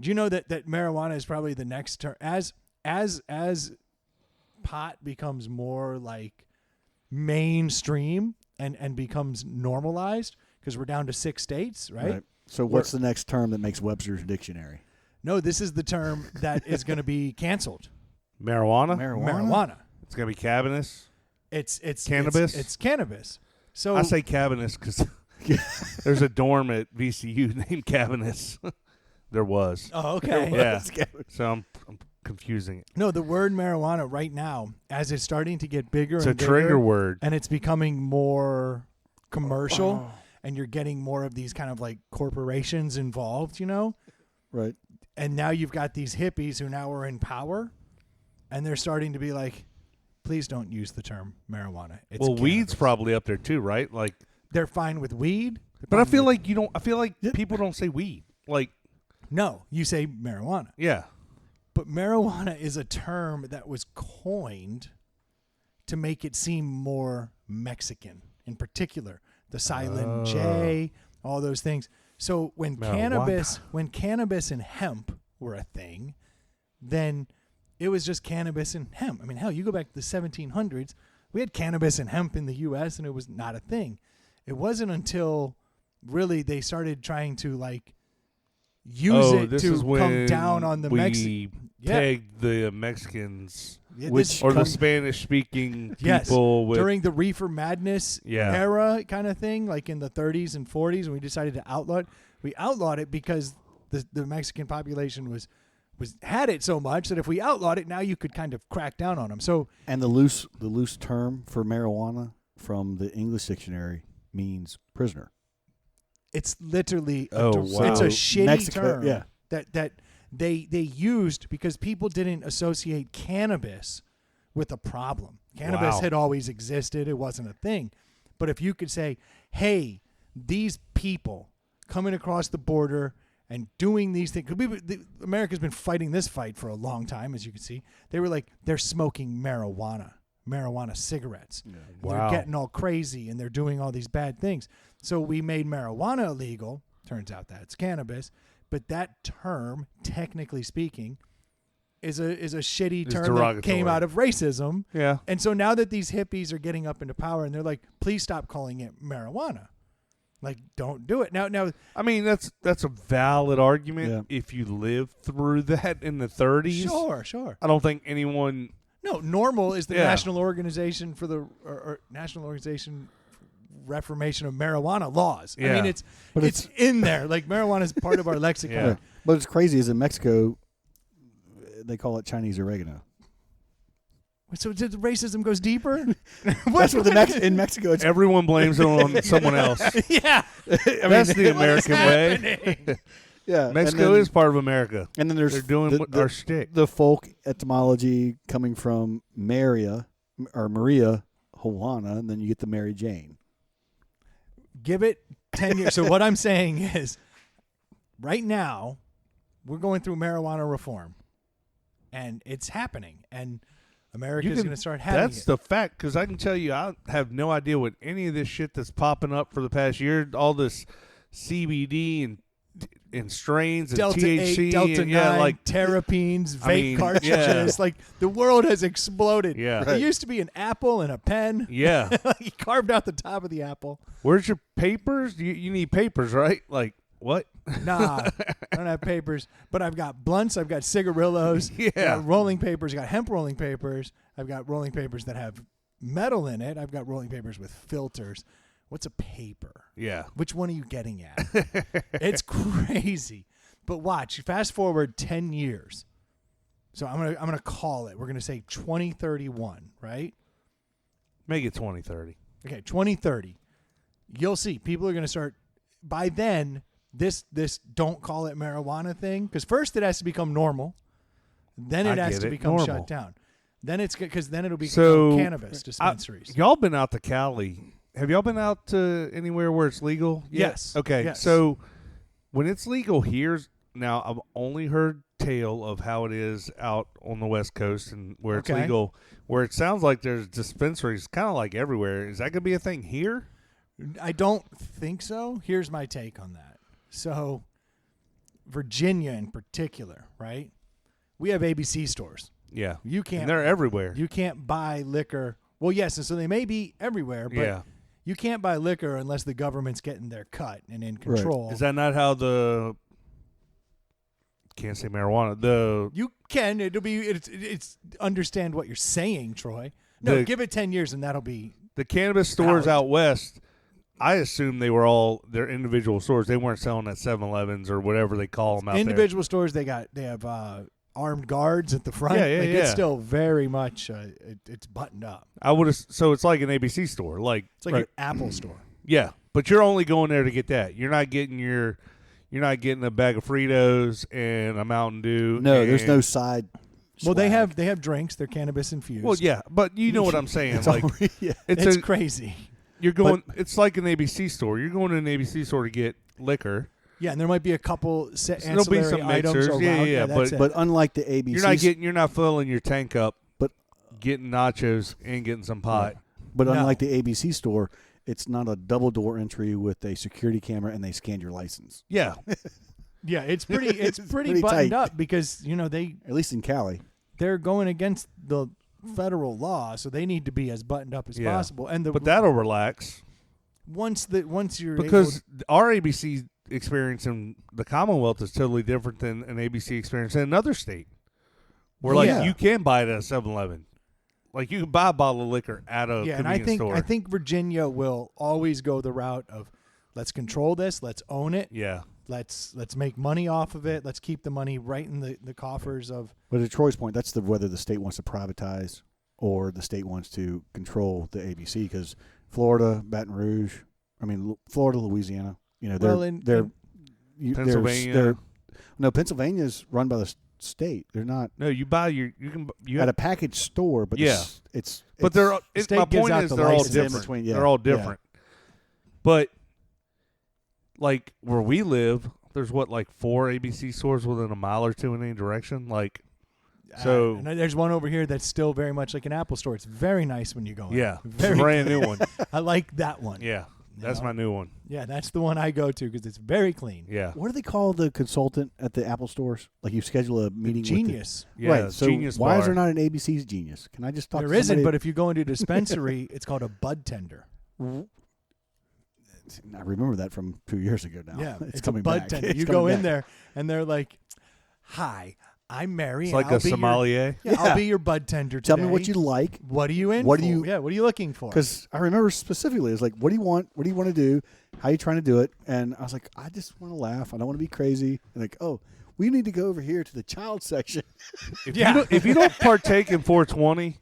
Do you know that marijuana is probably the next term as pot becomes more like mainstream and becomes normalized because we're down to 6 states, right? So what's the next term that makes Webster's dictionary? No, this is the term that is going to be canceled. Marijuana. It's gonna be cannabis. It's cannabis. It's cannabis. So I say cannabis because there's a dorm at VCU named Cannabis. There was. Oh, okay. Yeah. So I'm confusing it. No, the word marijuana right now, as it's starting to get bigger It's and a bigger, trigger word. and it's becoming more commercial, and you're getting more of these kind of like corporations involved, you know? Right. And now you've got these hippies who now are in power, and they're starting to be like, please don't use the term marijuana. It's Well, cannabis. weed's probably up there too, right? Like, They're fine with weed. but I feel like you don't. I feel like people don't say weed. Like, No, you say marijuana. yeah. But marijuana is a term that was coined to make it seem more Mexican, in particular. The silent J, all those things. So when cannabis and hemp were a thing, then it was just cannabis and hemp. I mean, hell, you go back to the 1700s, we had cannabis and hemp in the U.S., and it was not a thing. It wasn't until really they started trying to like use it this to is when come down on the we pegged the Mexicans or the Spanish-speaking yes, people during the Reefer Madness era kind of thing, like in the 30s and 40s, when we decided to outlaw it. We outlawed it because the Mexican population had it so much that if we outlawed it, now you could kind of crack down on them. So and the loose term for marijuana from the English dictionary means prisoner. It's literally wow. it's a shitty Mexico, term that they used because people didn't associate cannabis with a problem. Cannabis had always existed. It wasn't a thing. But if you could say, hey, these people coming across the border and doing these things, America's been fighting this fight for a long time, as you can see. They were like, they're smoking marijuana cigarettes. Yeah. They're getting all crazy and they're doing all these bad things. So we made marijuana illegal. Turns out that's cannabis. But that term, technically speaking, is a shitty term that came out of racism. Yeah. And so now that these hippies are getting up into power and they're like, please stop calling it marijuana. Like, don't do it. Now I mean, that's a valid argument if you lived through that in the 30s. Sure. I don't think anyone... No, NORML is the National Organization for the or National Organization Reformation of Marijuana Laws. Yeah. I mean, it's in there. Like, marijuana is part of our lexicon. Yeah. But it's crazy is in Mexico, they call it Chinese oregano. So the racism goes deeper? That's what in Mexico. It's everyone blames it on someone else. Yeah. That's the American way. Yeah, Mexico is part of America. And then they're doing our shtick. The folk etymology coming from Maria Juana, and then you get the Mary Jane. Give it 10 years. So what I'm saying is, right now, we're going through marijuana reform, and it's happening, and America's going to start having it. That's the fact, because I can tell you, I have no idea what any of this shit that's popping up for the past year, all this CBD and strains and Delta THC 8, Delta 9, like terpenes, vape cartridges. Like, the world has exploded. Yeah. Right. There used to be an apple and a pen. Yeah. He carved out the top of the apple. Where's your papers? You need papers, right? Like, what? Nah, I don't have papers, but I've got blunts. I've got cigarillos. Yeah. I've got rolling papers. I've got hemp rolling papers. I've got rolling papers that have metal in it. I've got rolling papers with filters. What's a paper? Yeah. Which one are you getting at? It's crazy. But watch, fast forward 10 years. So I'm gonna call it. We're gonna say 2031, right? Make it 2030. Okay, 2030. You'll see people are gonna start by then. This don't call it marijuana thing, because first it has to become normal, then it has to become normal. shut down. Then it's because then it'll become cannabis dispensaries. Y'all been out to Cali? Have y'all been out to anywhere where it's legal? Yes. Okay. Yes. So when it's legal here, now I've only heard tale of how it is out on the West Coast and where it's Okay. legal, where it sounds like there's dispensaries kind of like everywhere. Is that going to be a thing here? I don't think so. Here's my take on that. So, Virginia in particular, right? We have ABC stores. Yeah. You can't. And they're everywhere. You can't buy liquor. Well, yes, and so they may be everywhere, but Yeah. you can't buy liquor unless the government's getting their cut and in control. Is that not how the can't say marijuana? You can. It'll be. It's understand what you're saying, Troy. No, give it 10 years and that'll be. The cannabis stores out west, I assume they were all their individual stores. They weren't selling at 7-Elevens or whatever they call them out Individual stores. They have armed guards at the front. Yeah, Like, yeah. It's still very much. It's buttoned up. I would have. So it's like an ABC store, like It's like an Apple store. yeah. But you're only going there to get that. You're not getting a bag of Fritos and a Mountain Dew. No, there's and- no side. Well, they swag. have drrinks. They're cannabis infused. Well, yeah, but you know what I'm saying. It's like already- yeah. it's crazy. you're going. It's like an ABC store. You're going to an ABC store to get liquor. Yeah, and there might be a couple There'll be ancillary some items mixers. around. Yeah, that's it. But unlike the ABC, You're not filling your tank up, but getting nachos and getting some pot. but No. unlike the ABC store, it's not a double door entry with a security camera and they scan your license. Yeah, yeah, it's pretty pretty buttoned tight. up because At least in Cali. they're going against the federal law, so they need to be as buttoned up as Yeah. possible. And but that'll relax once you're because our ABC experience in the Commonwealth is totally different than an ABC experience in another state. Where like Yeah. you can buy it at a 7-Eleven. Like you can buy a bottle of liquor at a and I convenience think store. I think Virginia will always go the route of let's control this, let's own it, yeah. let's make money off of it, let's keep the money right in the coffers of. But at Troy's point, that's whether the state wants to privatize or the state wants to control the ABC. Because Florida, Baton Rouge, Florida, Louisiana, Pennsylvania. Pennsylvania's run by the state. They're not No, you buy you at a package store, but Yeah. it's but they're state my gives point out is the they're all license. in different. between, yeah. They're all Yeah. different. But like where we live, there's like 4 ABC stores within a mile or two in any direction. Like so And there's one over here that's still very much like an Apple store. It's very nice when you go in. yeah, Very brand new one. I like that one. Yeah, that's No. my new one. Yeah, that's the one I go to because it's very clean. Yeah, what do they call the consultant at the Apple stores? Like you schedule a meeting. Genius. yeah. Right. So Genius why is Bar. there not an ABC's Genius? Can I just talk? There to isn't, somebody? but if you go into a dispensary, it's called a bud tender. I remember that from 2 years ago now. Yeah, it's a coming bud back. tender. It's You coming go in back. there, and they're like, "Hi, I'm Mary. It's and like I'll a be your- sommelier. Yeah, I'll be your bud tender today. Tell me what you like. What are you in What for? do you- Yeah, what are you looking for? Because I remember specifically, it's like, what do you want? What do you want to do? How are you trying to do it? And I was like, I just want to laugh. I don't want to be crazy. And like, oh, we need to go over here to the child section. If you don't partake in 420,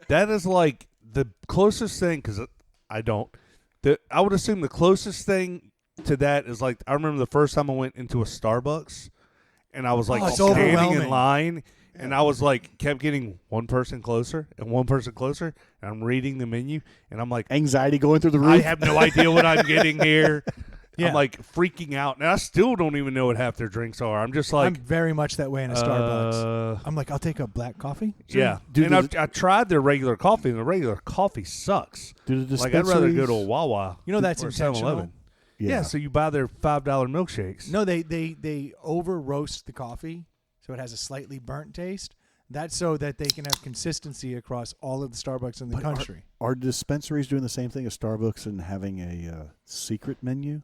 that is like the closest thing. Because I don't. I would assume the closest thing to that is like I remember the first time I went into a Starbucks, and I was like it's standing in overwhelming. line, and I was like kept getting one person closer and one person closer, and I'm reading the menu, and I'm like, Anxiety going through the roof. I have no idea what I'm getting here. Yeah. I'm like freaking out, and I still don't even know what half their drinks are. I'm just like, I'm very much that way in a Starbucks. I'm like, I'll take a black coffee. yeah. Dude, And I tried their regular coffee, and the regular coffee sucks. Do the Like I'd rather go to a dispensaries- Wawa. You know that's or intentional. 7-Eleven. Yeah, so you buy their $5 milkshakes. No, they over roast the coffee, so it has a slightly burnt taste. That's so that they can have consistency across all of the Starbucks in the country. Are dispensaries doing the same thing as Starbucks and having a secret menu?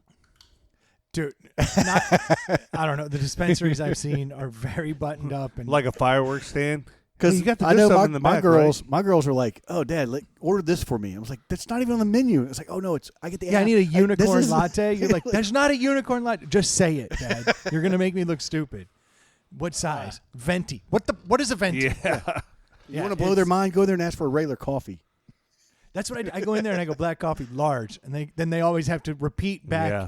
Dude, I don't know. The dispensaries I've seen are very buttoned up and Like a fireworks stand. Because you got the I good know stuff in the my back, girls, right? my girls are like, "Oh, Dad, order this for me." I was like, "That's not even on the menu." It's like, "Oh no, I get the." yeah, I app. need a This unicorn is- latte. You're like, there's not a unicorn latte. Just say it, Dad. You're gonna make me look stupid. What size? Venti. What is a venti? Yeah. You want to blow their mind? Go there and ask for a regular coffee. That's what I do. I go in there and I go black coffee large, and then they always have to repeat back Yeah.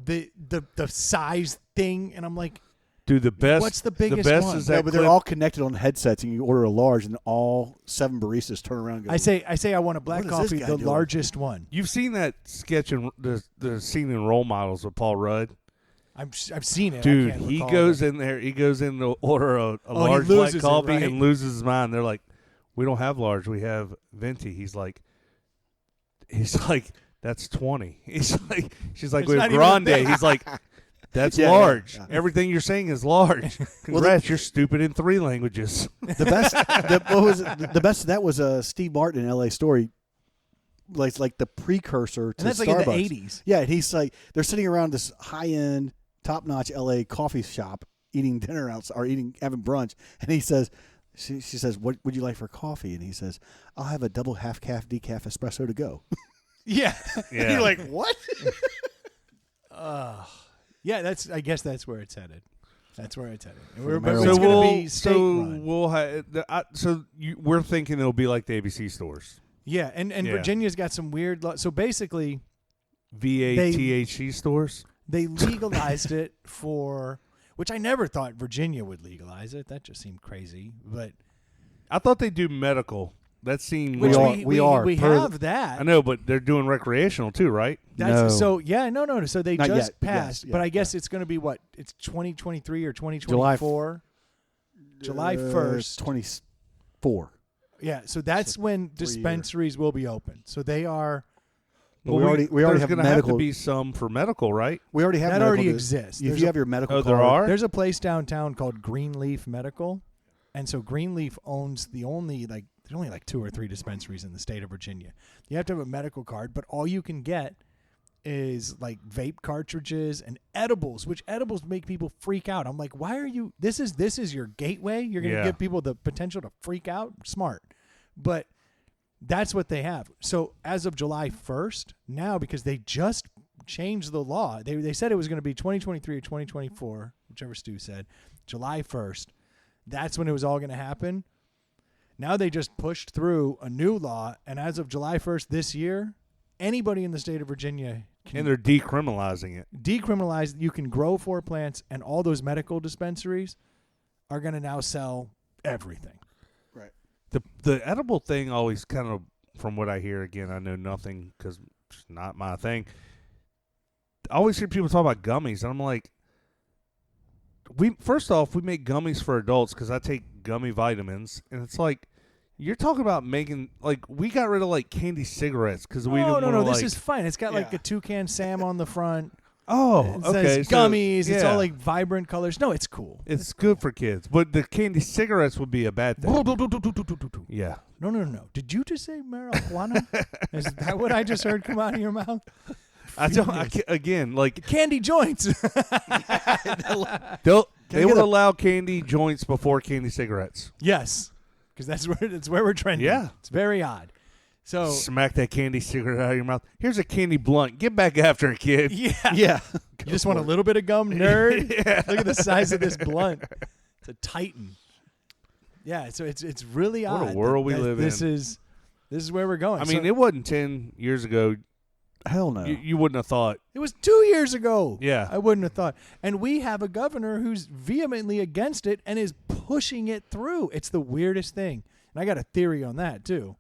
the size thing, and I'm like, Dude, the best. What's the biggest best one? is No, that but they're clip- all connected on headsets, and you order a large, and all 7 baristas turn around and go, I say I want a black What is this coffee, guy the doing? largest one. You've seen that sketch in the scene in Role Models with Paul Rudd, I've seen it, Dude. I can't He recall goes it. in there. He goes in to order a he large black loses it, coffee right? and loses his mind. They're like, "We don't have large. We have venti." He's like, "That's 20." She's like, It's "We not have even grande." that. He's like, "That's Yeah, large. yeah. Everything you're saying is large." Congrats, you're stupid in 3 languages. The best, the best of that was Steve Martin in L.A. Story, like the precursor to And that's Starbucks. like in the 80s. Yeah, and he's like, they're sitting around this high-end, top-notch L.A. coffee shop eating dinner having brunch, and he says, she says, "What would you like for coffee?" And he says, "I'll have a double half-calf decaf espresso to go." Yeah. Yeah. You're like, what? Yeah, I guess that's where it's headed. That's where it's headed. And For but Maryland. it's So going to be state run. we're thinking it'll be like the ABC stores, Yeah, and Yeah. Virginia's got some weird so basically VATHC stores. they legalized it for which I never thought Virginia would legalize it. That just seemed crazy. But I thought they do medical. That seemed which like- we are. we Per- have that. I know, but they're doing recreational too, right? That's No. so yeah, no. So they Not just yet. passed, Yes, but yeah, I guess it's going to be what? It's 2023 or 2024. July 1st. 24. Yeah, so that's when 3 years. dispensaries will be open. So they are But we already there's have gonna medical. have to be some for medical, right? We already have that medical already to- exists. If There's you a- have your medical Oh, there card, are? There's a place downtown called Greenleaf Medical, and so Greenleaf owns there's only like 2 or 3 dispensaries in the state of Virginia. You have to have a medical card, but all you can get is like vape cartridges and edibles, which edibles make people freak out. I'm like, why are you? This is your gateway. You're going to Yeah. give people the potential to freak out. Smart, but that's what they have. So as of July 1st, now because they just changed the law, they said it was going to be 2023 or 2024, whichever Stu said, July 1st. That's when it was all going to happen. Now they just pushed through a new law, and as of July 1st this year, anybody in the state of Virginia And can they're decriminalizing it. decriminalize. You can grow 4 plants, and all those medical dispensaries are going to now sell everything. right? The edible thing always kind of, from what I hear, again, I know nothing because it's not my thing. I always hear people talk about gummies, and I'm like, first off, we make gummies for adults because I take gummy vitamins, and it's like, you're talking about making, like, we got rid of, like, candy cigarettes because we didn't No, want to, this is fine. It's got like Yeah. a toucan Sam on the front. Oh, It okay. says so, gummies. It's yeah. all like vibrant colors. No, it's cool. It's good for kids, but the candy cigarettes would be a bad thing. Yeah. No. Did you just say marijuana? Is that what I just heard come out of your mouth? Again, like, Candy joints. they would allow candy joints before candy cigarettes. Yes, because that's where we're trending. Yeah. It's very odd. So Smack that candy cigarette out of your mouth. Here's a candy blunt. Get back after it, kid. yeah, Yeah. you just want a little bit of gum, nerd. Look at the size of this blunt. It's a titan. Yeah, so it's really What a odd. world we live this in. This is where we're going. I mean, So it wasn't 10 years ago. Hell no. You wouldn't have thought. it was 2 years ago. Yeah. I wouldn't have thought. And we have a governor who's vehemently against it and is pushing it through. It's the weirdest thing. And I got a theory on that too.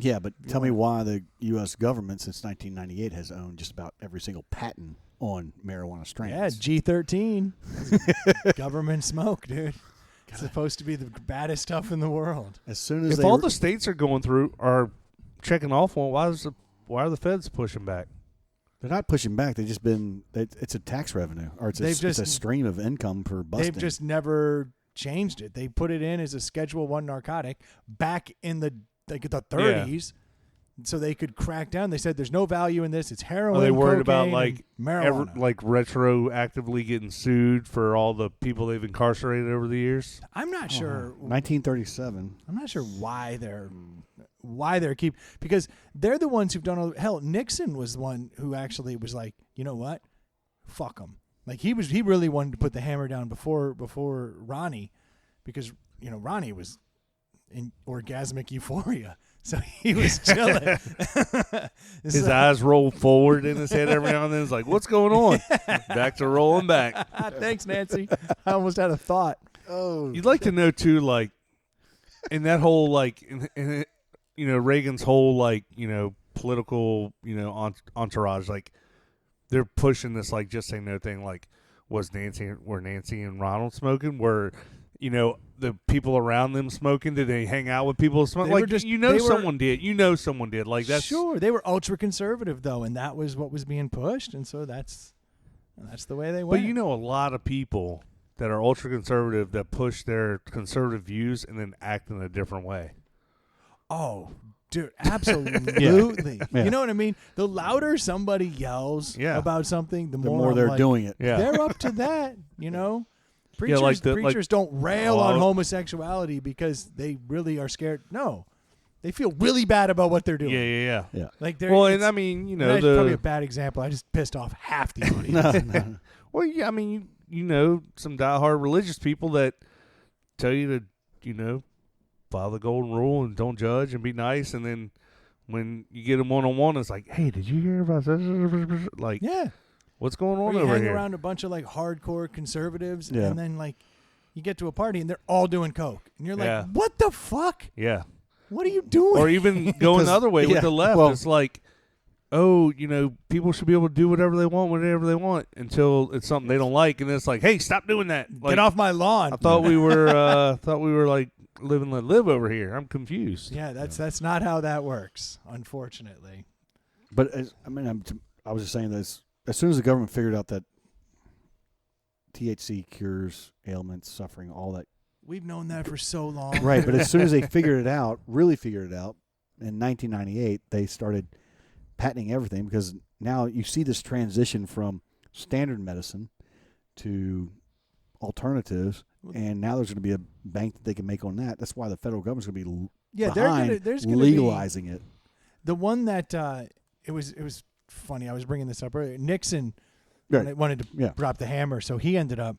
Yeah, but tell me why the U.S. government since 1998 has owned just about every single patent on marijuana strains. Yeah, G13. Government smoke, dude. It's supposed to be the baddest stuff in the world. As soon as If all the states are going through are checking off on, why are the feds pushing back? they're not pushing back. They've just been. It's a tax revenue, or it's a stream of income for busting. They've just never changed it. They put it in as a Schedule 1 narcotic back in the 30s. So they could crack down. They said there's no value in this. It's heroin. Are they worried about cocaine, like and marijuana? like retroactively getting sued for all the people they've incarcerated over the years? I'm not sure. 1937. I'm not sure why they're because they're the ones who've done all. Hell, Nixon was the one who actually was like, you know what, fuck them. Like he really wanted to put the hammer down before Ronnie, because Ronnie was in orgasmic euphoria. So he was chilling. His eyes roll forward in his head every now and then. It's like, what's going on? Back to rolling back. Thanks, Nancy. I almost had a thought. Oh, You'd like to know too, like, in that whole like, in Reagan's whole like, political, entourage, like, they're pushing this like just say no thing. Like, was were Nancy and Ronald smoking? Were, the people around them smoking? Did they hang out with people smoking? They Like, were just- someone did. Someone did. Like, that's sure. They were ultra conservative though, and that was what was being pushed, and so that's the way they went. But a lot of people that are ultra conservative that push their conservative views and then act in a different way. Oh, dude, absolutely. Yeah. You know what I mean? The louder somebody yells about something, the more they're I'm like, doing it. Yeah. They're up to that, Preachers, like preachers don't rail on homosexuality because they really are scared. No, they feel really bad about what they're doing. Yeah. Like they're Well, and I mean, that's probably a bad example. I just pissed off half the audience. No. Well, yeah, I mean, some diehard religious people that tell you to, follow the golden rule and don't judge and be nice, and then when you get them one-on-one, it's like, hey, did you hear about this? Like, Yeah. what's going Or on you over hang here? around a bunch of like hardcore conservatives, Yeah. and then like you get to a party and they're all doing coke, and you're like, Yeah. what the fuck? Yeah. What are you doing? Or even going the other way with the left. well- It's like, people should be able to do whatever they want until it's something they don't like, and then it's like, hey, stop doing that. Like, Get off my lawn. I thought we were like live and let live over here. I'm confused. Yeah, that's not how that works, unfortunately. But I was just saying this. As soon as the government figured out that THC cures ailments, suffering, all that. We've known that for so long. Right, but as soon as they really figured it out, in 1998, they started patenting everything because now you see this transition from standard medicine to alternatives, and now there's going to be a bank that they can make on that. That's why the federal government's going to be behind there's gonna legalizing it. The one that it was funny. I was bringing this up earlier. Nixon Right. wanted to Yeah. drop the hammer, so he ended up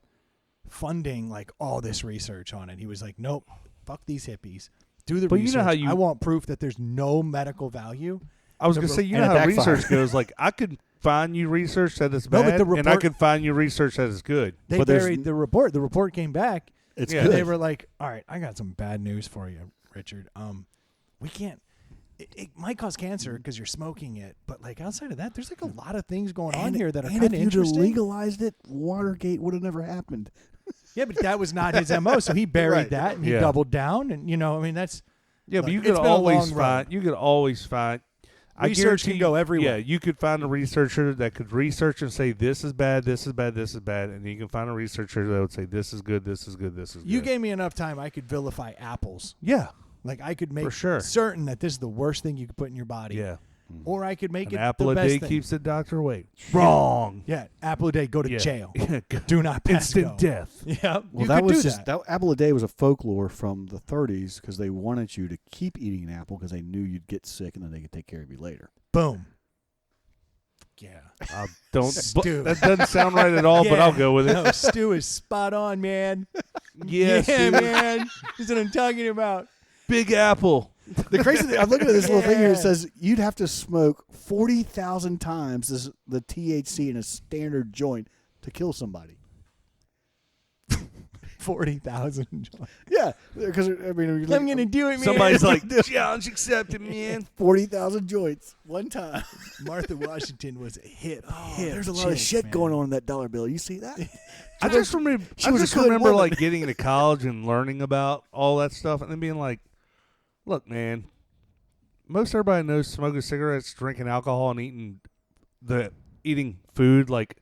funding like all this research on it. He was like, "Nope, fuck these hippies. Do the But research. you know how you- I want proof that there's no medical value." I was going to say, And it how backfired. research goes. Like, I could find you research that is No, but bad, the and I report- could find you research that is good. They But there's buried the report. The report came back. It's Yeah. good. They were like, "All right, I got some bad news for you, Richard. We can't. It might cause cancer because you're smoking it, but like outside of that, there's like a lot of things going on here that are and kind of if you'd have interesting." legalized it, Watergate would have never happened. Yeah, but that was not his MO, so he buried Right. that and he Yeah. doubled down, and that's Yeah, but like, you it's could been a always long road. find. You could always find. I Research can guarantee go you- everywhere. Yeah, you could find a researcher that could research and say this is bad, this is bad, this is bad, and you can find a researcher that would say this is good, this is good, this is good. You gave me enough time, I could vilify apples. Yeah, Like I could make For sure. certain that this is the worst thing you could put in your body. yeah. Or I could make An it apple the a best day thing. keeps the doctor away. Wrong. Yeah, apple a day, go to Yeah. jail. Yeah. Do not pass Instant go. death. Yeah, Well, you that could was do just that apple a day was a folklore from the 30s because they wanted you to keep eating an apple because they knew you'd get sick and then they could take care of you later. Boom. Yeah. I don't. Stu. That doesn't sound right at all, but Yeah. I'll go with it. No, Stu is spot on, man. Yes, yeah, dude. man. That's what I'm talking about. Big Apple. The crazy thing, I'm looking at this little thing here. Yeah. It says you'd have to smoke 40,000 times the THC in a standard joint to kill somebody. 40,000. Yeah, because I mean, I'm gonna do it, man. Somebody's like, challenge accepted, man. 40,000 joints one time. Martha Washington was a hit. There's a lot of shit going on in that dollar bill. You see that? I just remember. she was a good remember woman. like getting to college and learning about all that stuff, and then being like, "Look, man, most everybody knows smoking cigarettes, drinking alcohol, and eating food. Like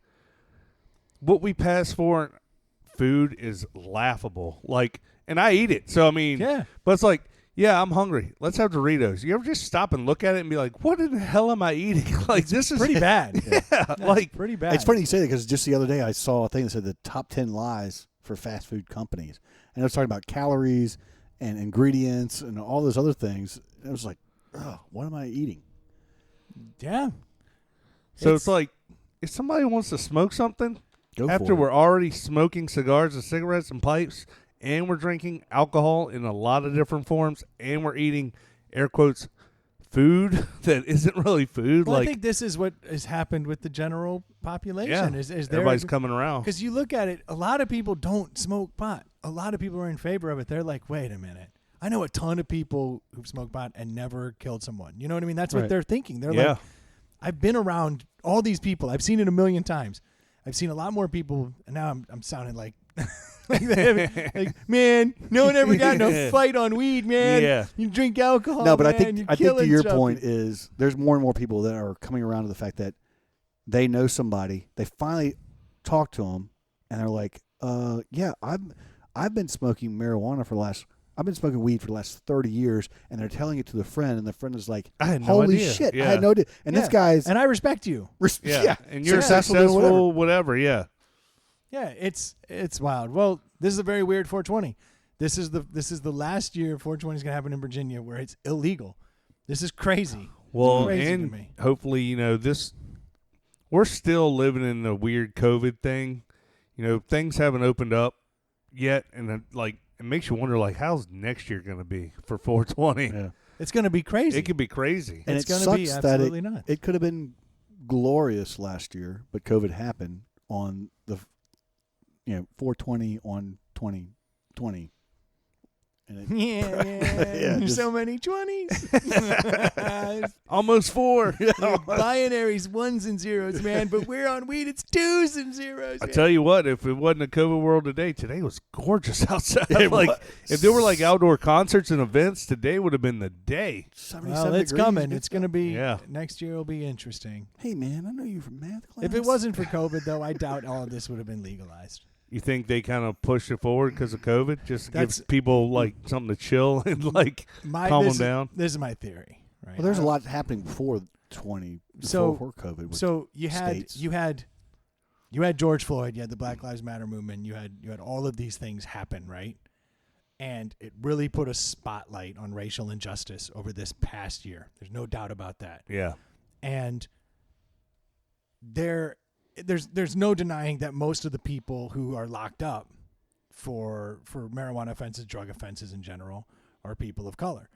what we pass for food is laughable. Like, and I eat it. So I mean, Yeah. But it's like, yeah, I'm hungry. Let's have Doritos. You ever just stop and look at it and be like, what in the hell am I eating? Like this is Pretty bad. Yeah, like Pretty bad. It's funny you say that because just the other day I saw a thing that said the top 10 lies for fast food companies. And it was talking about calories and ingredients and all those other things. It was like, oh, what am I eating? Yeah. So it's like, if somebody wants to smoke something, Go after for we're already smoking cigars and cigarettes and pipes, and we're drinking alcohol in a lot of different forms, and we're eating, air quotes, food that isn't really food. Well, like, I think this is what has happened with the general population. yeah, Is everybody's coming around. Because you look at it, a lot of people don't smoke pot. A lot of people are in favor of it. They're like, wait a minute. I know a ton of people who've smoked pot and never killed someone. You know what I mean? That's what Right. they're thinking. They're Yeah. like, I've been around all these people. I've seen it a million times. I've seen a lot more people, and now I'm sounding like, man, no one ever got in a fight on weed, man. Yeah. You drink alcohol. No, but man, I think you're to killing your something. point is there's more and more people that are coming around to the fact that they know somebody. They finally talk to them, and they're like, yeah, I've been smoking marijuana I've been smoking weed for the last 30 years, and they're telling it to the friend, and the friend is like, I had no holy idea. shit, Yeah. I had no idea. And this guy's and I respect you. Yeah. And you're successful successful, doing whatever. Yeah. Yeah, it's wild. Well, this is a very weird 420. This is the last year 420 is going to happen in Virginia where it's illegal. This is crazy. Well, It's crazy to and me. hopefully, we're still living in the weird COVID thing. Things haven't opened up yet, and it makes you wonder, how's next year going to be for 420? Yeah. It's going to be crazy. It could be crazy. And It's it gonna be sucks that absolutely nuts. it could have been glorious last year, but COVID happened on the 420 on 2020. And yeah, Yeah, just- so many 20s. Almost 4. Binaries, ones and zeros, man. But we're on weed. It's twos and zeros. I man. tell you what, if it wasn't a COVID world today was gorgeous outside. It was. If there were outdoor concerts and events, today would have been the day. 77 Well, it's degrees, coming. It's going to be. Yeah. Next year will be interesting. Hey, man, I know you from math class. If it wasn't for COVID, though, I doubt all of this would have been legalized. You think they kind of pushed it forward because of COVID? Just to That's- give people something to chill and calm them down? This is my theory. Right. Well, there's a lot happening before before COVID. with So you had states. you had George Floyd, you had the Black Lives Matter movement, you had all of these things happen, right? And it really put a spotlight on racial injustice over this past year. There's no doubt about that. Yeah. And there's no denying that most of the people who are locked up for marijuana offenses, drug offenses in general, are people of color.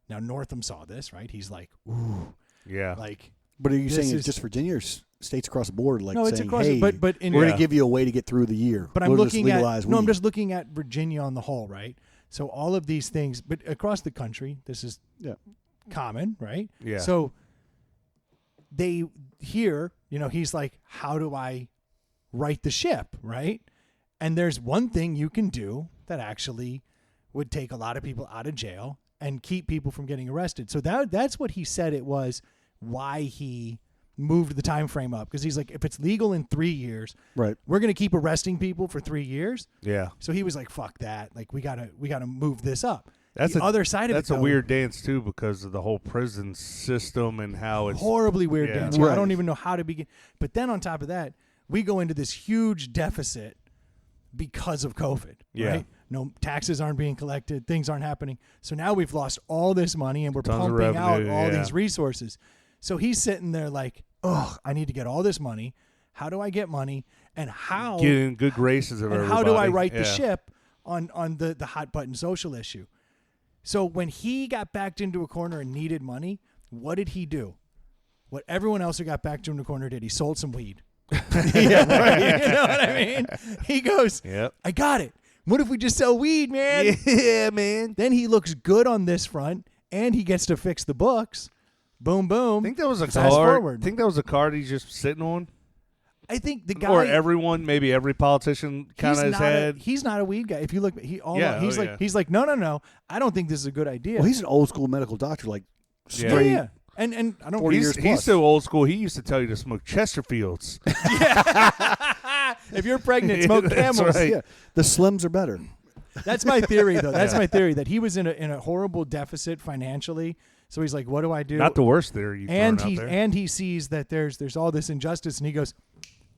Now Northam saw this, right? He's like, ooh, Yeah. But are you this saying is- it's just Virginia or states across the board? no, saying, it's across. hey, But we're in going Yeah. to give you a way to get through the year. But I'm We'll just looking at legalize I'm weed. just looking at Virginia on the whole, right? So all of these things, but across the country, this is Yeah. common, right? Yeah. So they here, he's like, how do I right the ship, right? And there's one thing you can do that actually would take a lot of people out of jail and keep people from getting arrested. So that's what he said it was why he moved the time frame up, because he's like, if it's legal in 3 years, Right. we're going to keep arresting people for 3 years. Yeah. So he was like, fuck that. We gotta move this up. That's the other side of it, That's a though, weird dance too, because of the whole prison system and how it's horribly weird Yeah. dance. I Right. don't even know how to begin. But then on top of that, we go into this huge deficit because of COVID. Yeah. Right? No taxes aren't being collected. Things aren't happening. So now we've lost all this money and we're Tons of pumping out revenue, all yeah. these resources. So he's sitting there like, oh, I need to get all this money. How do I get money? And how get in good graces of and everybody. how do I right the Yeah. ship on the hot button social issue? So when he got backed into a corner and needed money, what did he do? What everyone else who got backed into a corner did, he sold some weed. Yeah, right. You know what I mean? He goes, Yep. I got it. What if we just sell weed, man? Yeah, man. Then he looks good on this front, and he gets to fix the books. Boom, boom. I think that was a Fast card. forward. I think that was a card he's just sitting on, I think the guy, or everyone, maybe every politician kind he's of has not had. he's not a weed guy. If you look, Yeah, he's oh, like yeah. he's like no. I don't think this is a good idea. Well, he's an old school medical doctor, like Yeah. straight. yeah. And I don't. 40 He's, years he's plus. so old school. He used to tell you to smoke Chesterfields. If you're pregnant, smoke That's Camels. right. Yeah, the Slims are better. That's my theory, though. That's my theory that he was in a horrible deficit financially. So he's like, "What do I do?" Not the worst theory you've and thrown he out there. and he sees that there's all this injustice, and he goes,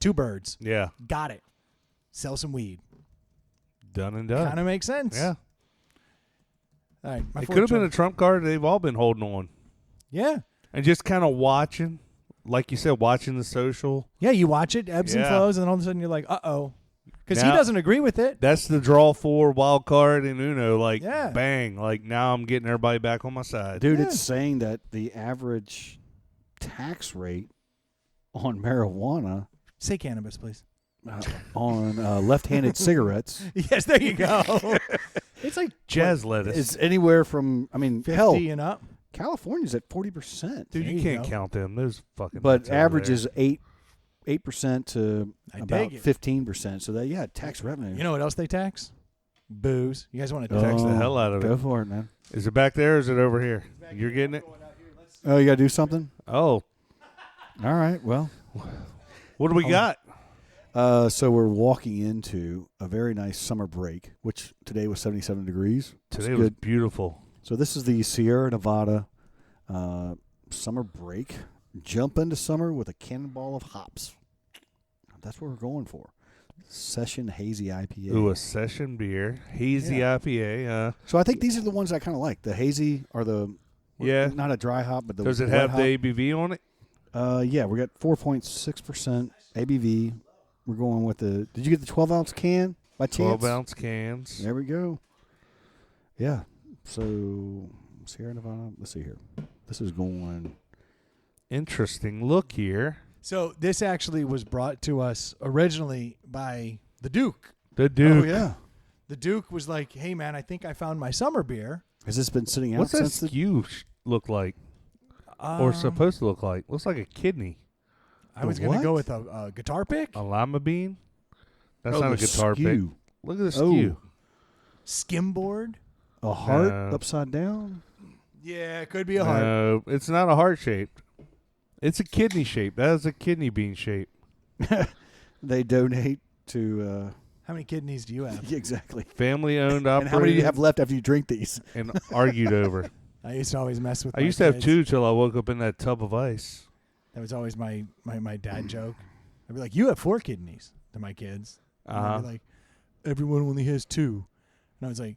2 birds, Yeah, got it. Sell some weed. done and done. Kind of makes sense. Yeah, All right. My it fourth could have been a choice. trump card. They've all been holding on Yeah. and just kind of watching, like you said, watching the social. Yeah. You watch it, ebbs and Yeah. flows, and then all of a sudden you're like, uh-oh, because he Now- doesn't agree with it. That's the draw 4 wild card in Uno. Like, Yeah. bang! Like now I'm getting everybody back on my side. Dude, Yeah. it's saying that the average tax rate on marijuana Say cannabis, please. on left-handed cigarettes Yes, there you go. It's like Jazz lettuce. is anywhere from, 50 hell, and up. California's at 40%. Dude, There you you can't go. count them. Those fucking. But nuts over average there. is 8% to I about dig it. 15%. So that tax revenue. You know what else they tax? Booze. You guys want to Tax the hell out of Go it. for it, man. Is it back there or is it over here? You're getting it? Oh, you got to do something? Oh, All right. Well, what do we got? so we're walking into a very nice summer break, which today was 77 degrees. Today It's was good. beautiful. So this is the Sierra Nevada summer break. Jump into summer with a cannonball of hops. That's what we're going for. Session Hazy IPA. Ooh, a session beer. Hazy IPA. So I think these are the ones I kind of like. The hazy or the not a dry hop, but the Does it wet have hop. the ABV on it? Yeah, we got 4.6% ABV. We're going with the. Did you get the 12-ounce can by chance? 12-ounce cans. There we go. Yeah. So Sierra Nevada. Let's see here. This is going. Interesting look here. So this actually was brought to us originally by the Duke. The Duke. Oh yeah. The Duke was like, "Hey man, I think I found my summer beer." Has this been sitting out What's that since the? skew look like? Or supposed to look like? Looks like a kidney. I was The going to go what? with a guitar pick. A lima bean? That's Oh, not a the guitar pick. skew. Look at the Oh. skew. Skimboard. A heart No. upside down. Yeah, it could be a heart. No, it's not a heart shaped. It's a kidney shape. That is a kidney bean shape. They donate to. How many kidneys do you have? Exactly. Family owned, And operated, how many do you have left after you drink these? and argued over. I used to always mess with. I my used to have kids. 2 till I woke up in that tub of ice. That was always my dad joke. I'd be like, "You have 4 kidneys," to my kids. And they'd be like, "Everyone only has 2," and I was like,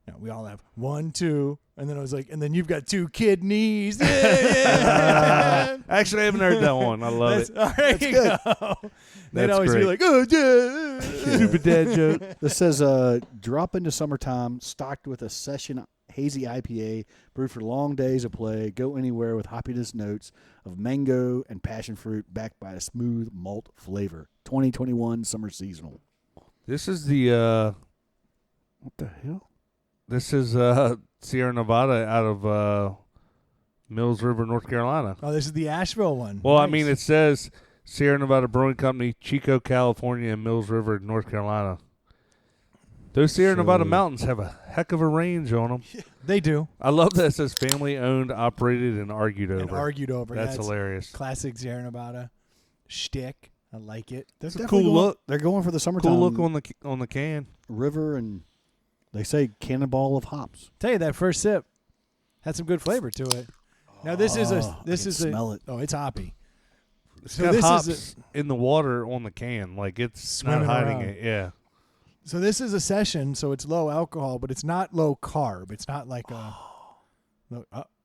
"No, we all have 1, 2." And then I was like, "And then you've got 2 kidneys." Yeah. Actually, I haven't heard that one. I love it. All right, That's good. They'd That's always be great. like, "Oh yeah." Stupid dad joke. This says, drop into summertime, stocked with a session hazy IPA, brewed for long days of play. Go anywhere with hoppiness notes of mango and passion fruit, backed by a smooth malt flavor. 2021 summer seasonal. This is the What the hell? this is Sierra Nevada out of Mills River, North Carolina. Oh, this is the Asheville one. Well, I Nice. mean, it says Sierra Nevada Brewing Company, Chico, California, and Mills River, North Carolina. Those Sierra Nevada So- mountains have a heck of a range on them. They do. I love that it says family owned, operated, and argued over. And argued over. That's Yeah, it's hilarious. classic Sierra Nevada shtick. I like it. They're It's a definitely cool going- look. They're going for the summertime. Cool look on the can. river, and they say cannonball of hops. Tell you that first sip had some good flavor to it. Now this is I can a smell it. oh, it's hoppy. It's So got this hops is in the water on the can, like it's Swimming not hiding around. it. Yeah, So this is a session, so it's low alcohol, but it's not low carb. It's not like a.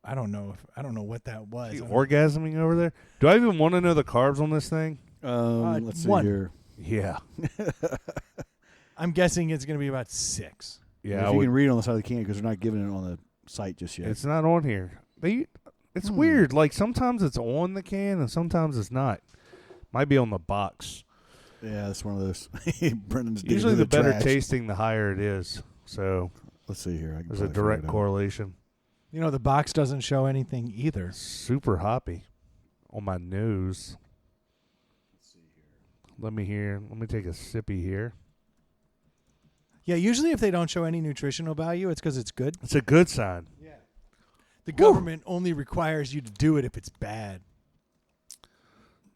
I don't know what that was. you I don't- orgasming over there. Do I even want to know the carbs on this thing? Let's see 1. here. Yeah, I'm guessing it's going to be about 6. yeah. if I you would- can read it on the side of the can, because they're not giving it on the site just yet. It's not on here. It's weird. Like sometimes it's on the can and sometimes it's not. Might be on the box. Yeah, it's one of those. Brendan's digging Usually, through the better trash. tasting, the higher it is. So Let's see here. I can there's a probably figure direct it out. correlation. You know, the box doesn't show anything either. Super hoppy on my nose. Let me take a sippy here. Yeah, usually if they don't show any nutritional value, it's because it's good. It's a good sign. The government only requires you to do it if it's bad.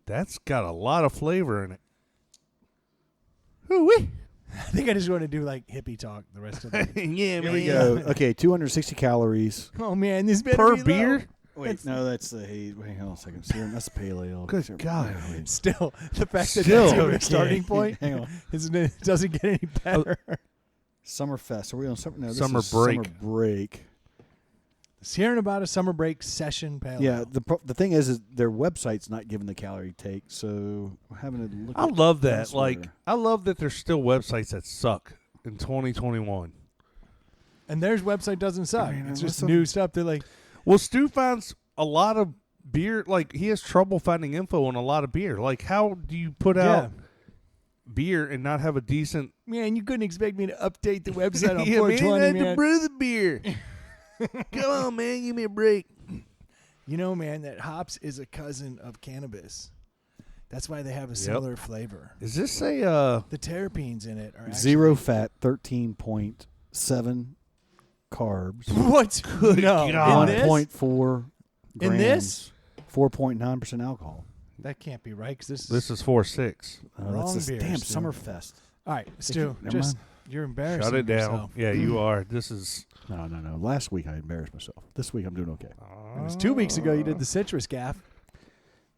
That's got a lot of flavor in it. Ooh-wee. I think I just want to do like hippie talk the rest of the Yeah, Here we go. Okay, 260 calories. Oh man, this better Per be low. beer? Wait, no, that's the haze. Wait, hang on a second. That's the pale ale. Good God. Wait. Still, the fact that Still. that's your Okay, starting point Hang on. it doesn't get any better. Summerfest. Are we on summer? No, this Summer is break. Summer break. Sierra Nevada Summer Break Session Pale Yeah, Ale. the thing is their website's not giving the calorie take, so we're having to look. I at love that. elsewhere. Like, I love that there's still websites that suck in 2021. And their website doesn't suck. I mean, it's what's just the- new stuff. They're like, Well, Stu finds a lot of beer. Like, he has trouble finding info on a lot of beer. Like, how do you put out beer and not have a decent? man, you couldn't expect me to update the website on Yeah, 420, man, I had man. to brew the beer. Come on, man, give me a break. You know, man, that hops is a cousin of cannabis. That's why they have a similar flavor. Is this a The terpenes in it are actually, 0 fat, 13.7 carbs, What? No. God. In this? 1.4 grams, In this? 4.9% alcohol. That can't be right because this is 4.6. Wrong That's beer, damn Stu. Summerfest. All right, Stu. Never Just mind. you're embarrassing Shut it down. yourself. Yeah, you are. This is. No. Last week I embarrassed myself. This week I'm doing okay. It was 2 weeks ago you did the citrus gaff.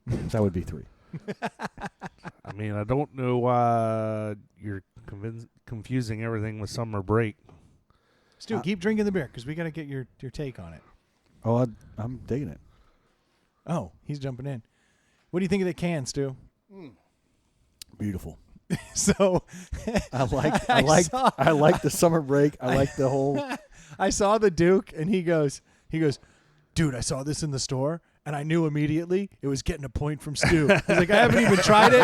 That would be 3. I mean, I don't know why you're confusing everything with summer break. Stu, keep drinking the beer because we got to get your take on it. Oh, I'm digging it. Oh, he's jumping in. What do you think of the can, Stu? Beautiful. So I saw- like the summer break. I like the whole. I saw the Duke, and he goes, dude, I saw this in the store, and I knew immediately it was getting a point from Stu. He's like, I haven't even tried it.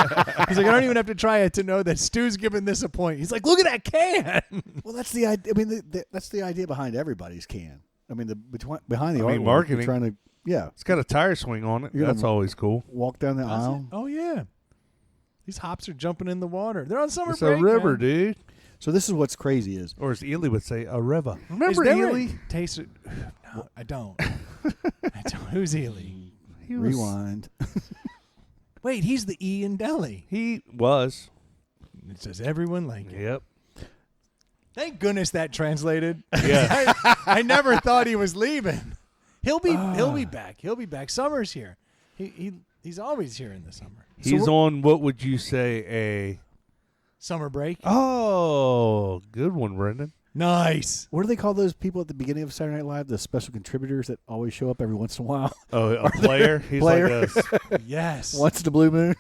He's like, I don't even have to try it to know that Stu's giving this a point. He's like, look at that can. Well, that's the idea. I mean, that's the idea behind everybody's can. I mean, behind the I mean, artwork, marketing. you're trying to It's got a tire swing on it. You're That's gonna- always cool. walk down the aisle. Oh yeah, these hops are jumping in the water. They're on summer It's break. a river, man. dude. So this is what's crazy is Or as Ely would say, a river. Is Remember there Ely? a taste? No, I don't. I don't. Who's Ely? He was- rewind. Wait, he's the E in Delhi. He was. It says everyone like it. Yep. Thank goodness that translated. Yeah. I never thought he was leaving. He'll be back. He'll be back. Summer's here. He's always here in the summer. He's on, what would you say, a... Summer break. Oh, good one, Brendan. Nice. What do they call those people at the beginning of Saturday Night Live? The special contributors that always show up every once in a while. Oh, a player? He's player? like Yes. Once the blue moon.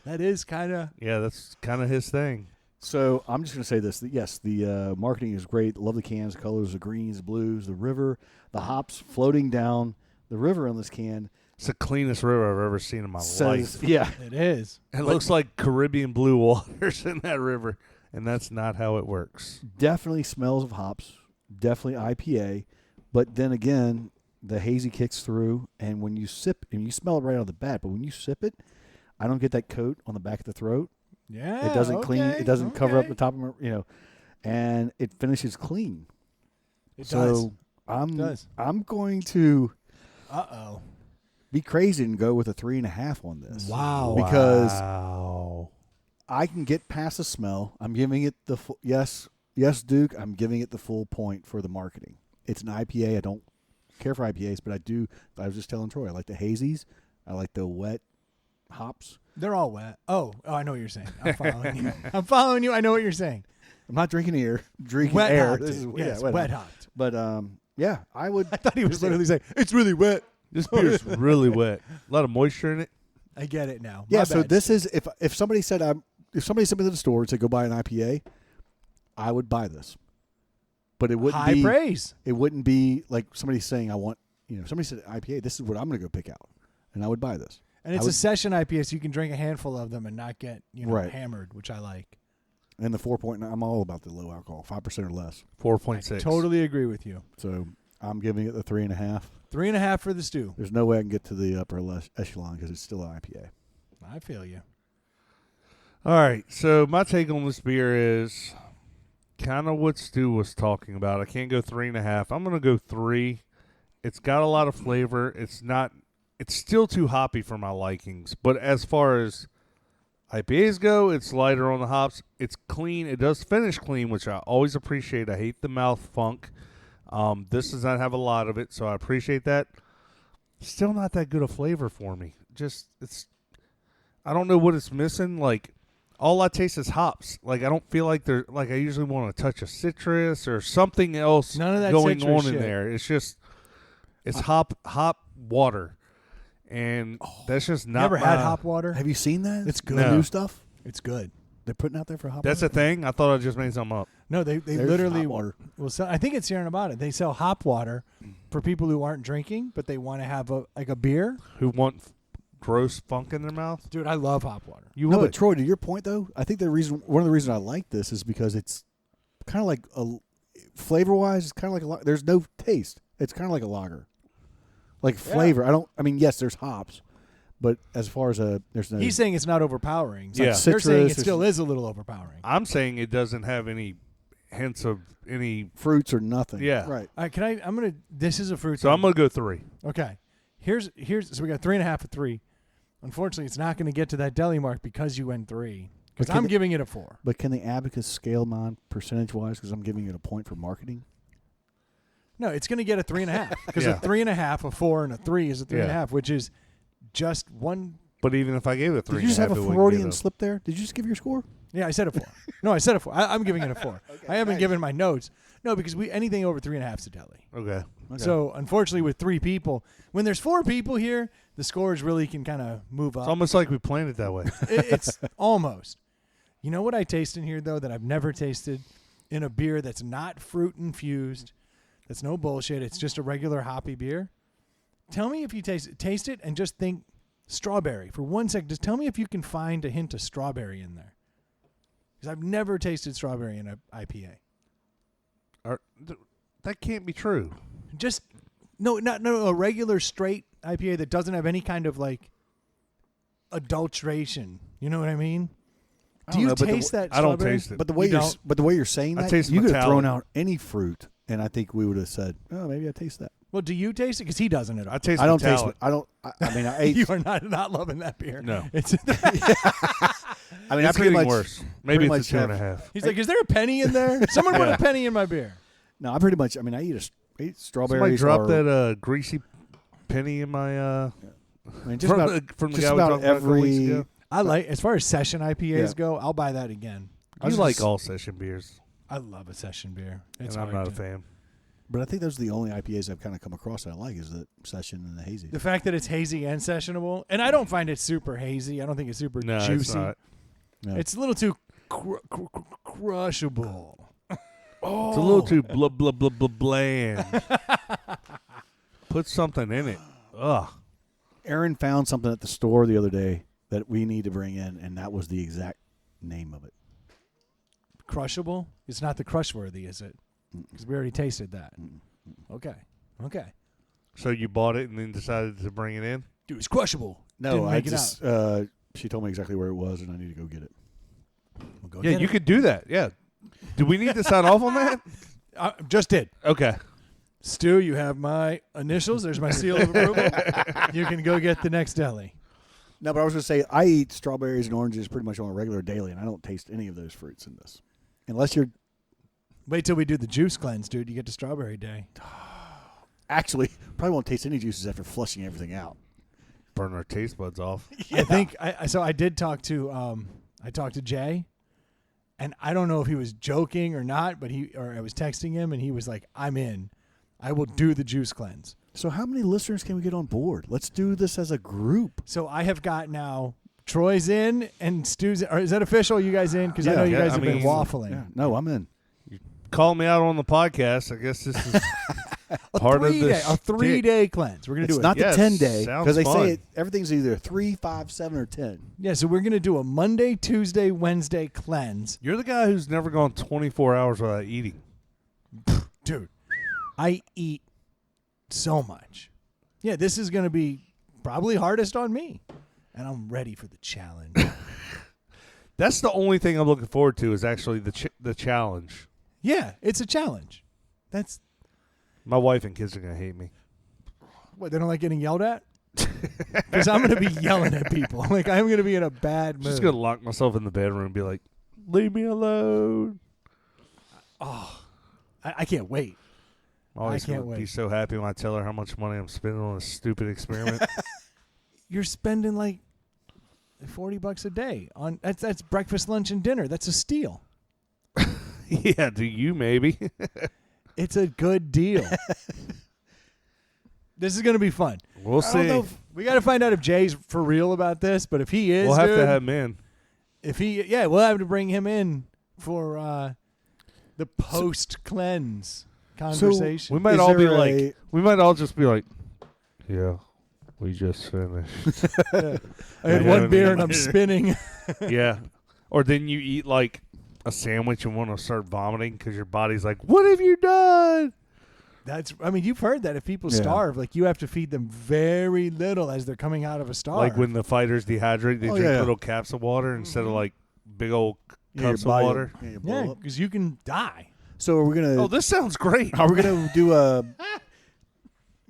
That is kind of. yeah, that's kind of his thing. So I'm just going to say this. Yes, the marketing is great. Love the cans, the colors, the greens, the blues, the river, the hops floating down the river on this can. It's the cleanest river I've ever seen in my life. Yeah. It is. It looks like Caribbean blue waters in that river, and that's not how it works. Definitely smells of hops. Definitely IPA. But then again, the hazy kicks through, and when you sip, and you smell it right out of the bat, but when you sip it, I don't get that coat on the back of the throat. Yeah. It doesn't clean. It doesn't cover up okay. the top of my, and it finishes clean. It So does. I'm going to Uh-oh. be crazy and go with a 3.5 on this. Wow. Because Wow. I can get past the smell. I'm giving it the full, yes, Duke. I'm giving it the full point for the marketing. It's an IPA. I don't care for IPAs, but I do. I was just telling Troy, I like the hazies. I like the wet hops. They're all wet. Oh, I know what you're saying. I'm following you. I'm following you. I know what you're saying. I'm not drinking air. Drinking Wet air. hopped. This is, Yes, yeah, wet hop. hopped. But yeah, I would. I thought he was literally saying, it's really wet. This beer's really wet. A lot of moisture in it. I get it now. Yeah. My So bad, this Stu. is if somebody said if somebody sent me to the store and said go buy an IPA, I would buy this. But it wouldn't high be. praise. It wouldn't be like somebody saying I want. Somebody said IPA. This is what I'm going to go pick out, and I would buy this. And it's I would- a session IPA, so you can drink a handful of them and not get Right. hammered, which I like. And the 4.9, I'm all about the low alcohol, 5% or less. 4.6. Totally agree with you. So I'm giving it the 3.5. 3.5 for the stew. There's no way I can get to the upper echelon because it's still an IPA. I feel you. All right. So my take on this beer is kind of what Stu was talking about. I can't go 3.5. I'm going to go 3. It's got a lot of flavor. It's still too hoppy for my likings. But as far as IPAs go, it's lighter on the hops. It's clean. It does finish clean, which I always appreciate. I hate the mouth funk. This does not have a lot of it, so I appreciate that. Still not that good a flavor for me. I don't know what it's missing. Like, all I taste is hops. Like, I don't feel like I usually want to touch a citrus or something else None of that going citrus on in shit. there. It's just, it's hop water. And that's just not Never my, had hop water? Have you seen that? It's good. The No. new stuff It's good. they're putting out there for hop. That's a water? thing? I thought I just made something up. No, they There's literally hop water. will sell. I think it's here and about it. They sell hop water for people who aren't drinking, but they want to have a beer. Who want gross funk in their mouth? Dude, I love hop water. You No, would. but Troy, to your point though, I think one of the reasons I like this is because it's kind of like flavor wise, it's kind of like there's no taste. It's kind of like a lager, like flavor. Yes, there's hops, But as far as there's no. He's saying it's not overpowering. So Yeah. They're citrus, saying it there's still is a little overpowering. I'm saying it doesn't have any hints of any. fruits or nothing. Yeah. Right. All right, this is a fruit. So I'm going to go 3. Okay. Here's so we got 3.5 of 3. Unfortunately, it's not going to get to that deli mark because you went 3. Because Okay, I'm giving it a 4. But can the abacus scale mine percentage-wise because I'm giving it a point for marketing? No, it's going to get a 3.5 because Yeah. a 3.5, a 4, and a 3 is a 3.5, Yeah. which is just one. But even if I gave it a 3, Did you just have a Freudian slip there? Did you just give your score? Yeah, I said a 4. No, I said a 4. I'm giving it a 4. I haven't given my notes. No, because anything over 3.5 is a deli. Okay. So unfortunately, with 3 people, when there's 4 people here, the scores really can kind of move up. It's almost like we planned it that way. It's almost. You know what I taste in here though that I've never tasted in a beer that's not fruit infused. That's no bullshit. It's just a regular hoppy beer. Tell me if you taste it and just think strawberry for 1 second. Just tell me if you can find a hint of strawberry in there. Because I've never tasted strawberry in an IPA. That can't be true. Just no, a regular straight IPA that doesn't have any kind of like adulteration. You know what I mean? I Do don't you know, but taste that? I don't strawberry? taste it. But the way you're saying I that, taste you could have thrown metallic. out any fruit, and I think we would have said, "Oh, maybe I taste that." Well, do you taste it? Because he doesn't at all. I taste I don't taste metallic. it. I don't. I mean, I ate. You are not loving that beer. No. It's I mean, It's I pretty getting much worse. Maybe pretty it's a much 2.5. He's like, is there a penny in there? Someone put a penny in my beer. No, I pretty much. I mean, I eat Somebody strawberries. dropped or, that greasy penny in my I mean, just from about, the just guy we about talked about a couple weeks every. ago. I like, as far as session IPAs Yeah. go, I'll buy that again. You like all session beers, I love a session beer. It's and I'm hard not a to- fan. But I think those are the only IPAs I've kind of come across that I like is the session and the hazy. The fact that it's hazy and sessionable, and I don't find it super hazy. I don't think it's super No, juicy. it's not. No. It's a little too crushable. It's a little too bland. Put something in it. Ugh. Aaron found something at the store the other day that we need to bring in, and that was the exact name of it. Crushable? It's not the crushworthy, is it? Because we already tasted that. Okay. So you bought it and then decided to bring it in? Dude, it's crushable. No, Didn't I make it just she told me exactly where it was, and I need to go get it. We'll go Yeah, get you it. could do that. Yeah. Do we need to sign off on that? Just did. Okay. Stu, you have my initials. There's my seal of approval. You can go get the next deli. No, but I was going to say I eat strawberries and oranges pretty much on a regular daily, and I don't taste any of those fruits in this, unless you're Wait till we do the juice cleanse, dude. You get to strawberry day. actually probably won't taste any juices after flushing everything out. Burn our taste buds off. I think I did talk to I talked to Jay, and I don't know if he was joking or not, but I was texting him, and he was like, "I'm in. I will do the juice cleanse." So how many listeners can we get on board? Let's do this as a group. So I have got now Troy's in and Stu's. Or is that official? You guys in? Because I know you guys have been waffling. Yeah, no, I'm in. Call me out on the podcast. I guess this is part of this. A 3-day cleanse. We're gonna It's do it. not Yes, the 10-day sounds because they fun. say everything's either 3, 5, 7, or 10. Yeah, so we're gonna do a Monday, Tuesday, Wednesday cleanse, You're the guy who's never gone 24 hours without eating. dude. I eat so much. Yeah, this is gonna be probably hardest on me, and I'm ready for the challenge. That's the only thing I'm looking forward to is actually the challenge. Yeah, it's a challenge. That's My wife and kids are going to hate me. what, they don't like getting yelled at? Because I'm going to be yelling at people. Like, I'm going to be in a bad I'm mood. just going to lock myself in the bedroom and be like, leave me alone. I can't wait. I'm always I can't gonna be wait. so happy when I tell her how much money I'm spending on this stupid experiment. You're spending like $40 a day on that's breakfast, lunch, and dinner. That's a steal. Yeah, do you maybe? It's a good deal. This is going to be fun. We'll I don't know see. we got to find out if Jay's for real about this, but if he is, We'll have dude, to have him in. we'll have to bring him in for the post cleanse conversation. We might Is all be there like, we might all just be like, yeah, we just finished. I had one beer and I'm spinning. Yeah. Or then you eat like a sandwich and want to start vomiting because your body's like, what have you done? I mean, you've heard that if people Yeah. starve, like you have to feed them very little as they're coming out of a starve. Like when the fighters dehydrate, they drink little caps of water instead of like big old cups of water. yeah, because you can die. So are we gonna? Oh, this sounds great. Are we gonna do a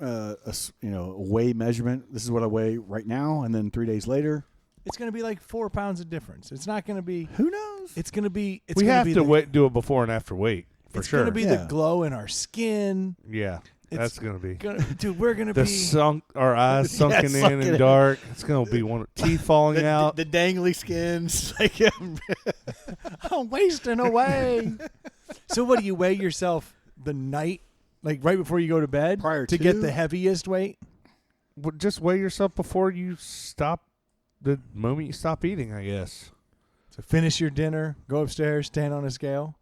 weigh measurement? This is what I weigh right now, and then 3 days later. It's going to be like 4 pounds of difference. It's not going to be. Who knows? It's going to be. It's We gonna have be to the, do a before and after weight for It's sure. going to be Yeah. the glow in our skin. Yeah, It's that's gonna be. Dude, we're going to The be. our eyes sunken in sunken in. and dark. It's gonna be teeth falling out. The dangly skins. Like, I'm wasting away. So what do you weigh yourself the night, like right before you go to bed, Prior to get to? the heaviest weight? Just weigh yourself before you stop. The moment you stop eating, I guess. So finish your dinner, go upstairs, stand on a scale.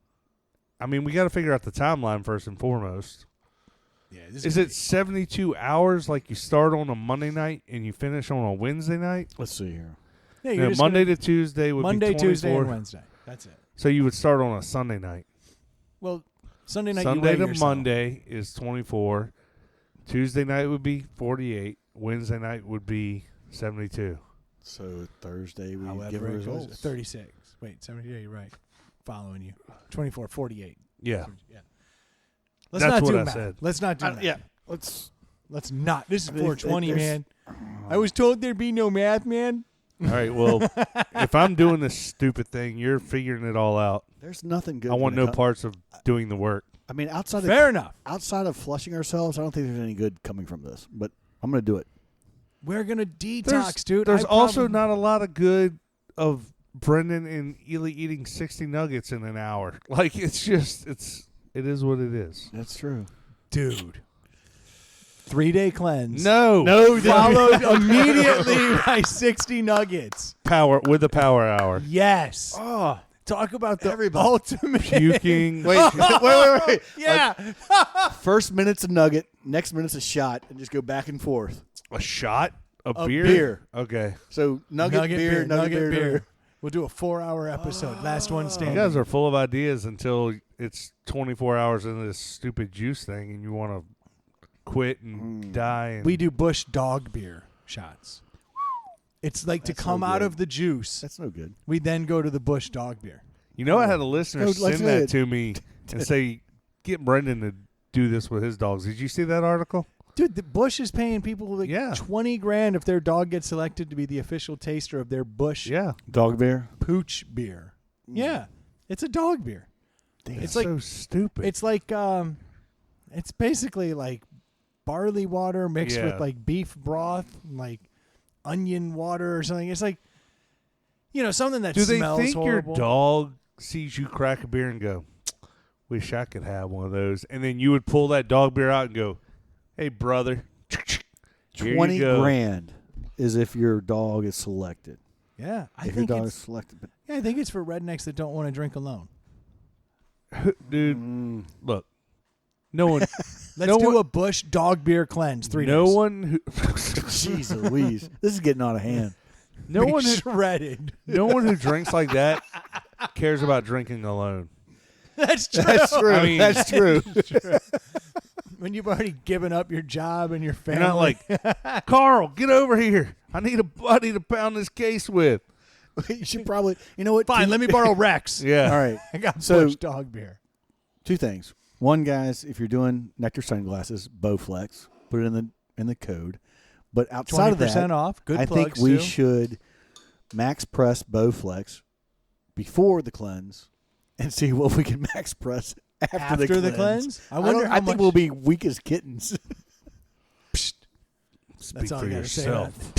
I mean, we got to figure out the timeline first and foremost. Yeah. Is it 72 hours? Like you start on a Monday night and you finish on a Wednesday night? let's see here. Yeah, No, Monday to Tuesday would Monday, be 24. Tuesday, and Wednesday. That's it. So you would start on a Sunday night. Well, Sunday night. Sunday you weigh to yourself. Monday is 24. Tuesday night would be 48. Wednesday night would be 72. So Thursday we However, give it goes results. 36. Wait, 78. You're right. Following you. 24, 48. Yeah. Yeah. Let's That's not what do I math. said. Let's not do math. Yeah. Let's. Let's not. This is There's- 420, there's- man. I was told there'd be no math, man. All right. Well, if I'm doing this stupid thing, you're figuring it all out. There's nothing good. I want when no it parts of doing the work. I mean, outside Fair enough. of flushing ourselves, I don't think there's any good coming from this. But I'm gonna do it. We're going to detox, dude. There's I also probably- not a lot of good of Brendan and Ely eating 60 nuggets in an hour. Like it is what it is. That's true. Dude. 3-day cleanse. No, Followed immediately by 60 nuggets. power with the power hour. Yes. Oh, Talk about the Everybody. ultimate. Puking. wait. Yeah. First minute's a nugget, next minute's a shot, and just go back and forth. A shot? A A beer? beer. Okay. So nugget beer, nugget beer. We'll do a 4-hour episode. Last one You standing. guys are full of ideas until it's 24 hours into this stupid juice thing and you want to quit and die. And We do Bush dog beer shots. It's like That's to come no out good. of the juice. That's no good. We then go to the Bush dog beer. You know, I had a listener Oh, let's send that say to me and say, get Brendan to do this with his dogs. Did you see that article? Dude, the Bush is paying people like Yeah. $20,000 if their dog gets selected to be the official taster of their Bush Yeah. Dog beer. pooch beer. Yeah, it's a dog beer. Damn. It's It's like so stupid. it's like it's basically like barley water mixed with Yeah. like beef broth, like onion water or something. It's like something that Do they smells think horrible. your dog sees you crack a beer and go, wish I could have one of those? And then you would pull that dog beer out and go, hey, brother. Here you $20 go. grand is if your dog is selected. Yeah, I If your think dog is it's selected, but I think it's for rednecks that don't want to drink alone. Dude, look. No one. Let's No do one- a Bush dog beer cleanse. 3 no days. one who. jeez Louise, this is getting out of hand. No Be one who. shredded. No one who drinks like that cares about drinking alone. That's true. That's true. I mean- That's true. When you've already given up your job and your You're family. not like, Carl, get over here. I need a buddy to pound this case with. You should probably, you know what? Fine, let me borrow Rex. Yeah. All right. I got So- Bush dog beer. Two things. One, guys, if you're doing Nectar sunglasses, Bowflex, put it in the code. But outside of 20% that, off. Good I think plugs, we too. should max press Bowflex before the cleanse and see what we can max press after the cleanse. I wonder don't- how I much. think we'll be weak as kittens. Speak That's all for I gotta say. yourself.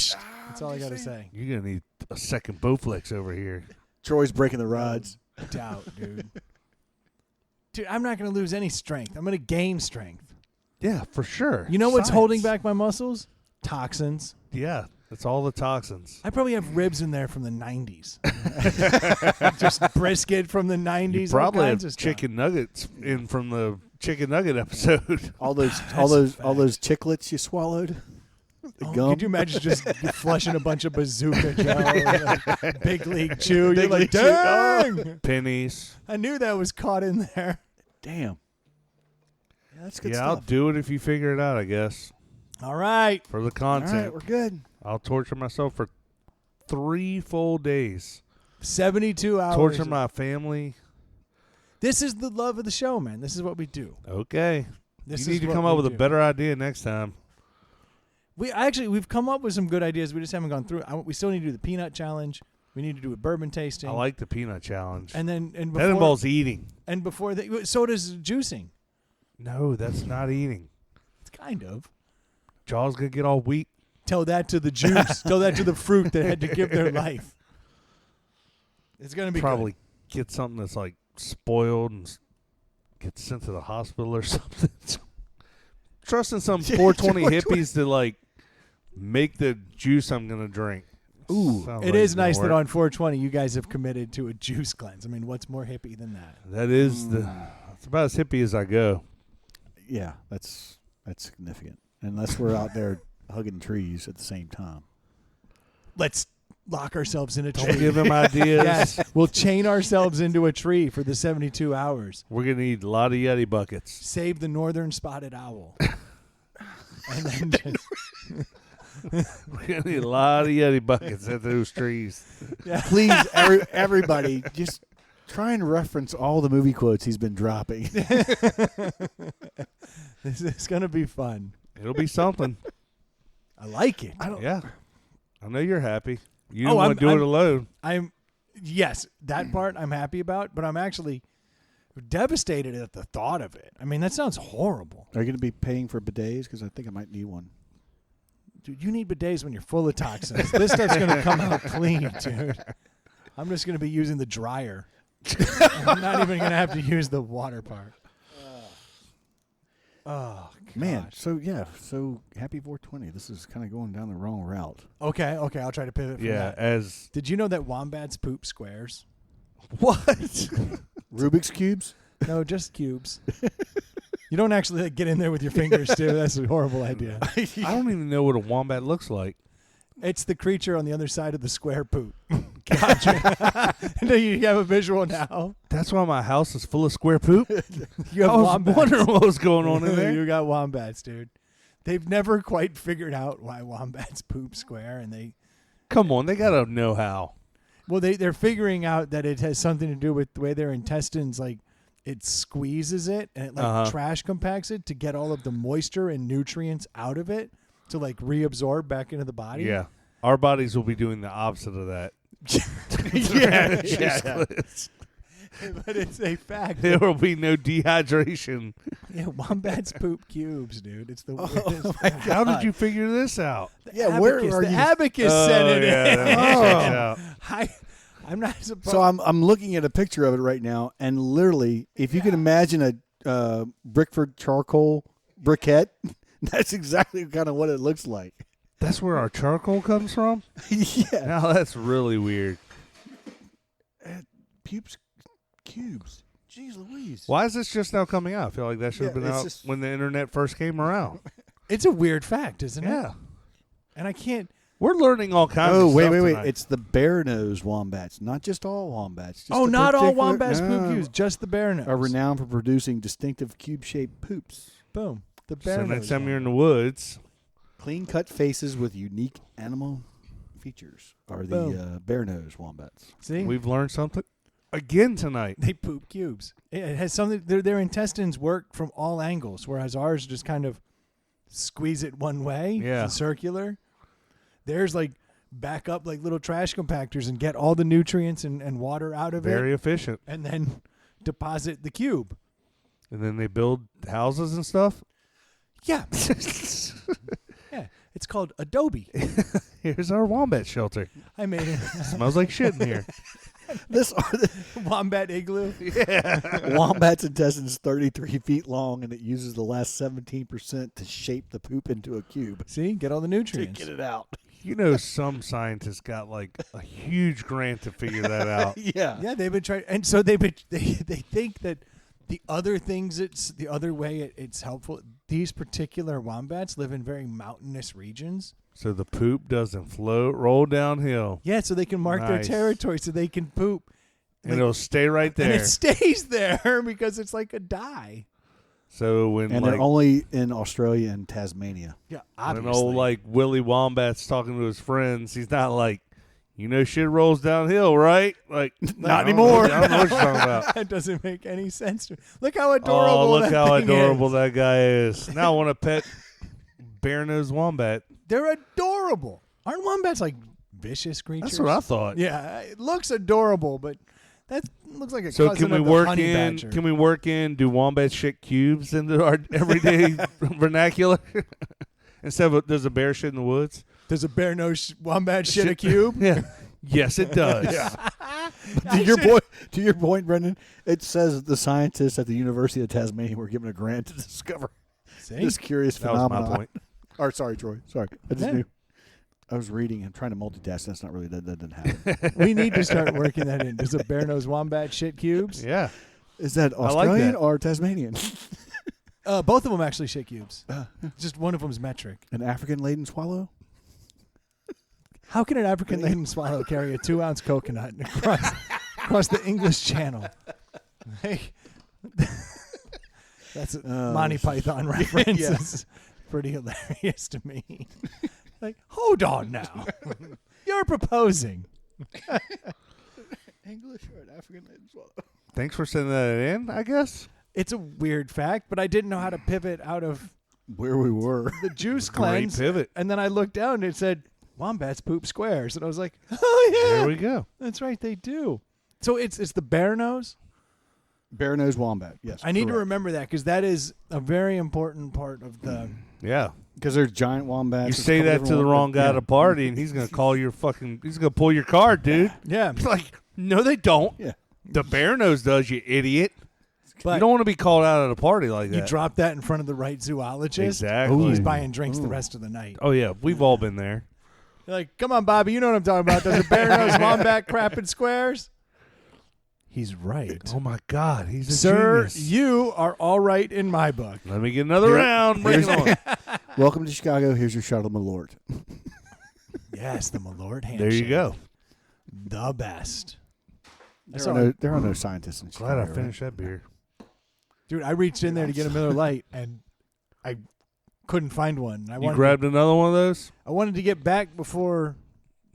That's all I got to say. You're gonna need a second Bowflex over here. Troy's breaking the rods. Doubt, dude. Dude, I'm not going to lose any strength. I'm going to gain strength. Yeah, for sure. You know what's Science. holding back my muscles? Toxins. Yeah, that's all the toxins. I probably have ribs in there from the 90s. Just brisket from the 90s. You all probably kinds have of stuff. chicken nuggets in from the chicken nugget episode. All those That's a chiclets you swallowed. The Oh, gum. could you imagine just flushing a bunch of Bazooka Joe, like Big League Chew? You're Big like, League Chew. dang! Pennies. I knew that was caught in there. Damn. That's good Yeah, stuff. I'll do it if you figure it out, I guess. All right. For the All content. right, we're good. I'll torture myself for 3 full days. 72 hours. Torture my family. This is the love of the show, man. This is what we do. Okay. This You is need to what come we up with a do. better idea next time. We've come up with some good ideas. We just haven't gone through. We still need to do the peanut challenge. We need to do a bourbon tasting. I like the peanut challenge. And before, that involves eating. And before that, so does juicing. No, that's not eating. It's kind of. Jaw's going to get all weak. Tell that to the juice. Tell that to the fruit that had to give their life. It's going to be Probably good. get something that's like spoiled and get sent to the hospital or something. Trusting some 420 hippies to like make the juice I'm going to drink. Ooh. Sounds It like is it's gonna nice that work. on 420 you guys have committed to a juice cleanse. I mean, what's more hippie than that? That is it's about as hippie as I go. Yeah, that's significant. Unless we're out there hugging trees at the same time. Let's lock ourselves in a Don't tree. give them ideas. Yes, we'll chain ourselves into a tree for the 72 hours. We're going to need a lot of Yeti buckets. Save the northern spotted owl. And then just, We're going to need a lot of Yeti buckets at those trees. yeah. Please, everybody, just try and reference all the movie quotes he's been dropping. This is going to be fun. It'll be something. I like it. Yeah. I know you're happy. You Oh, don't want I'm- to do I'm- it alone. Yes, that part I'm happy about, but I'm actually devastated at the thought of it. I mean, that sounds horrible. Are you going to be paying for bidets? Because I think I might need one. Dude, you need bidets when you're full of toxins. This stuff's going to come out clean, dude. I'm just going to be using the dryer. I'm not even going to have to use the water part. Oh, God. Man, so happy 420. This is kind of going down the wrong route. Okay, I'll try to pivot from Yeah, that. as Did you know that wombats poop squares? what? Rubik's Cubes? No, just cubes. You don't actually get in there with your fingers, too. That's a horrible idea. I don't even know what a wombat looks like. It's the creature on the other side of the square poop. Gotcha. Do you have a visual now? That's why my house is full of square poop. You have I was wombats. wondering what was going on in there. You got wombats, dude. They've never quite figured out why wombats poop square, and they Come on, they gotta know how. they're figuring out that it has something to do with the way their intestines it squeezes it and it trash compacts it to get all of the moisture and nutrients out of it to reabsorb back into the body. Yeah, our bodies will be doing the opposite of that. Yeah. But it's a fact. There will be no dehydration. Yeah, wombats poop cubes, dude. It's the weirdest. How did you figure this out? Yeah, where Abacus, are the you? abacus sent it yeah, in. that checks out. I'm not supposed. So I'm looking at a picture of it right now, and literally, if you can imagine a Brickford charcoal briquette, that's exactly kind of what it looks like. That's where our charcoal comes from? Yeah, Now that's really weird. cubes. Jeez Louise. Why is this just now coming out? I feel like that should have Yeah, been it's out just- when the internet first came around. It's a weird fact, isn't it? Yeah. And I can't. We're learning all kinds Oh, of wait. stuff tonight. It's the bare-nosed wombats, not just all wombats. Just Oh, the not all particular- wombats poop no, cubes, just the bare nose. Are renowned for producing distinctive cube-shaped poops. Boom. The bare So nose. next time one. you're in the woods, Clean-cut faces with unique animal features are the Boom. bare-nosed wombats. See, we've learned something again tonight. they poop cubes. It has something. Their intestines work from all angles, whereas ours just kind of squeeze it one way. Yeah. It's circular. Theirs back up like little trash compactors and get all the nutrients and water out of Very it, efficient. and then deposit the cube. And then they build houses and stuff. Yeah. Yeah. It's called Adobe. Here's our wombat shelter. I made it. Smells like shit in here. This Wombat igloo. wombat's intestine is 33 feet long, and it uses the last 17% to shape the poop into a cube See, get all the to nutrients. get it out. You know, some scientists got a huge grant to figure that out. Yeah. Yeah, they've been trying, and so they think that the other things, it's the other way it's helpful. These particular wombats live in very mountainous regions. So the poop doesn't roll downhill. Yeah, so they can mark their Nice. territory, so they can poop, And it'll stay right and there. it stays there because it's like a dye. So when And like they're only in Australia and Tasmania. Yeah, when obviously. old like Willie Wombat's talking to his friends, he's not like, shit rolls downhill, right? Like Not I don't know- anymore. I don't know what you're talking about. That doesn't make any sense to me. Look how adorable Oh, look that how thing adorable is. that guy is. Now I want to pet bear-nosed wombat. They're adorable. Aren't wombats like vicious creatures? That's what I thought. Yeah, it looks adorable, but that looks like a So cousin can we of the work honey in? badger. Can we work in? Do wombats shit cubes into our everyday vernacular instead of does a bear shit in the woods? Does a bear-nosed wombat shit a cube? Yeah. Yes, it does. To your point, Brendan, it says the scientists at the University of Tasmania were given a grant to discover See? this curious That was phenomenon. my point. Or sorry, Troy. Sorry, I just Yeah. knew. I was reading and trying to multitask. That's not really that didn't happen. We need to start working that in. Does a bear-nosed wombat shit cubes? Yeah. Is that like Australian that. or Tasmanian? Both of them actually shit cubes. Just one of them's metric. An African laden swallow? How can an African laden swallow carry a 2-ounce coconut across the English Channel? Hey, that's a Monty Python reference. Yeah. It's pretty hilarious to me. Like, hold on now. You're proposing. English or an African laden swallow? Thanks for sending that in, I guess. It's a weird fact, but I didn't know how to pivot out of Where we were. the juice Great cleanse. pivot. And then I looked down and it said, wombats poop squares. And I was like, oh, yeah. There we go. That's right, they do. So it's the bear nose? Bear-nosed wombat, yes. I need to correct. remember that because that is a very important part of the. Yeah. Because there's giant wombats. You there's a say couple that to different the wrong guy yeah. at a party, and he's gonna call your fucking. He's gonna pull your card, dude. Yeah. It's like, no, they don't. Yeah. The bear nose does, you idiot. But You don't want to be called out at a party like you that. drop that in front of the right zoologist. Exactly. He's buying drinks the rest of the night. Oh yeah, we've all been there. You're like, come on, Bobby, you know what I'm talking about. Does a bear nose wombat crap in squares? He's right. Oh my God, he's a Sir, genius. you are all right in my book. Let me get another round. Bring it on. Welcome to Chicago. Here's your shuttle, my lord. Yes, the Malort handshake. There you go. The best. There are no scientists in Chicago. Glad I right? finished that beer. Dude, I reached in there to get a Miller Lite, and I couldn't find one. You grabbed another one of those? I wanted to get back before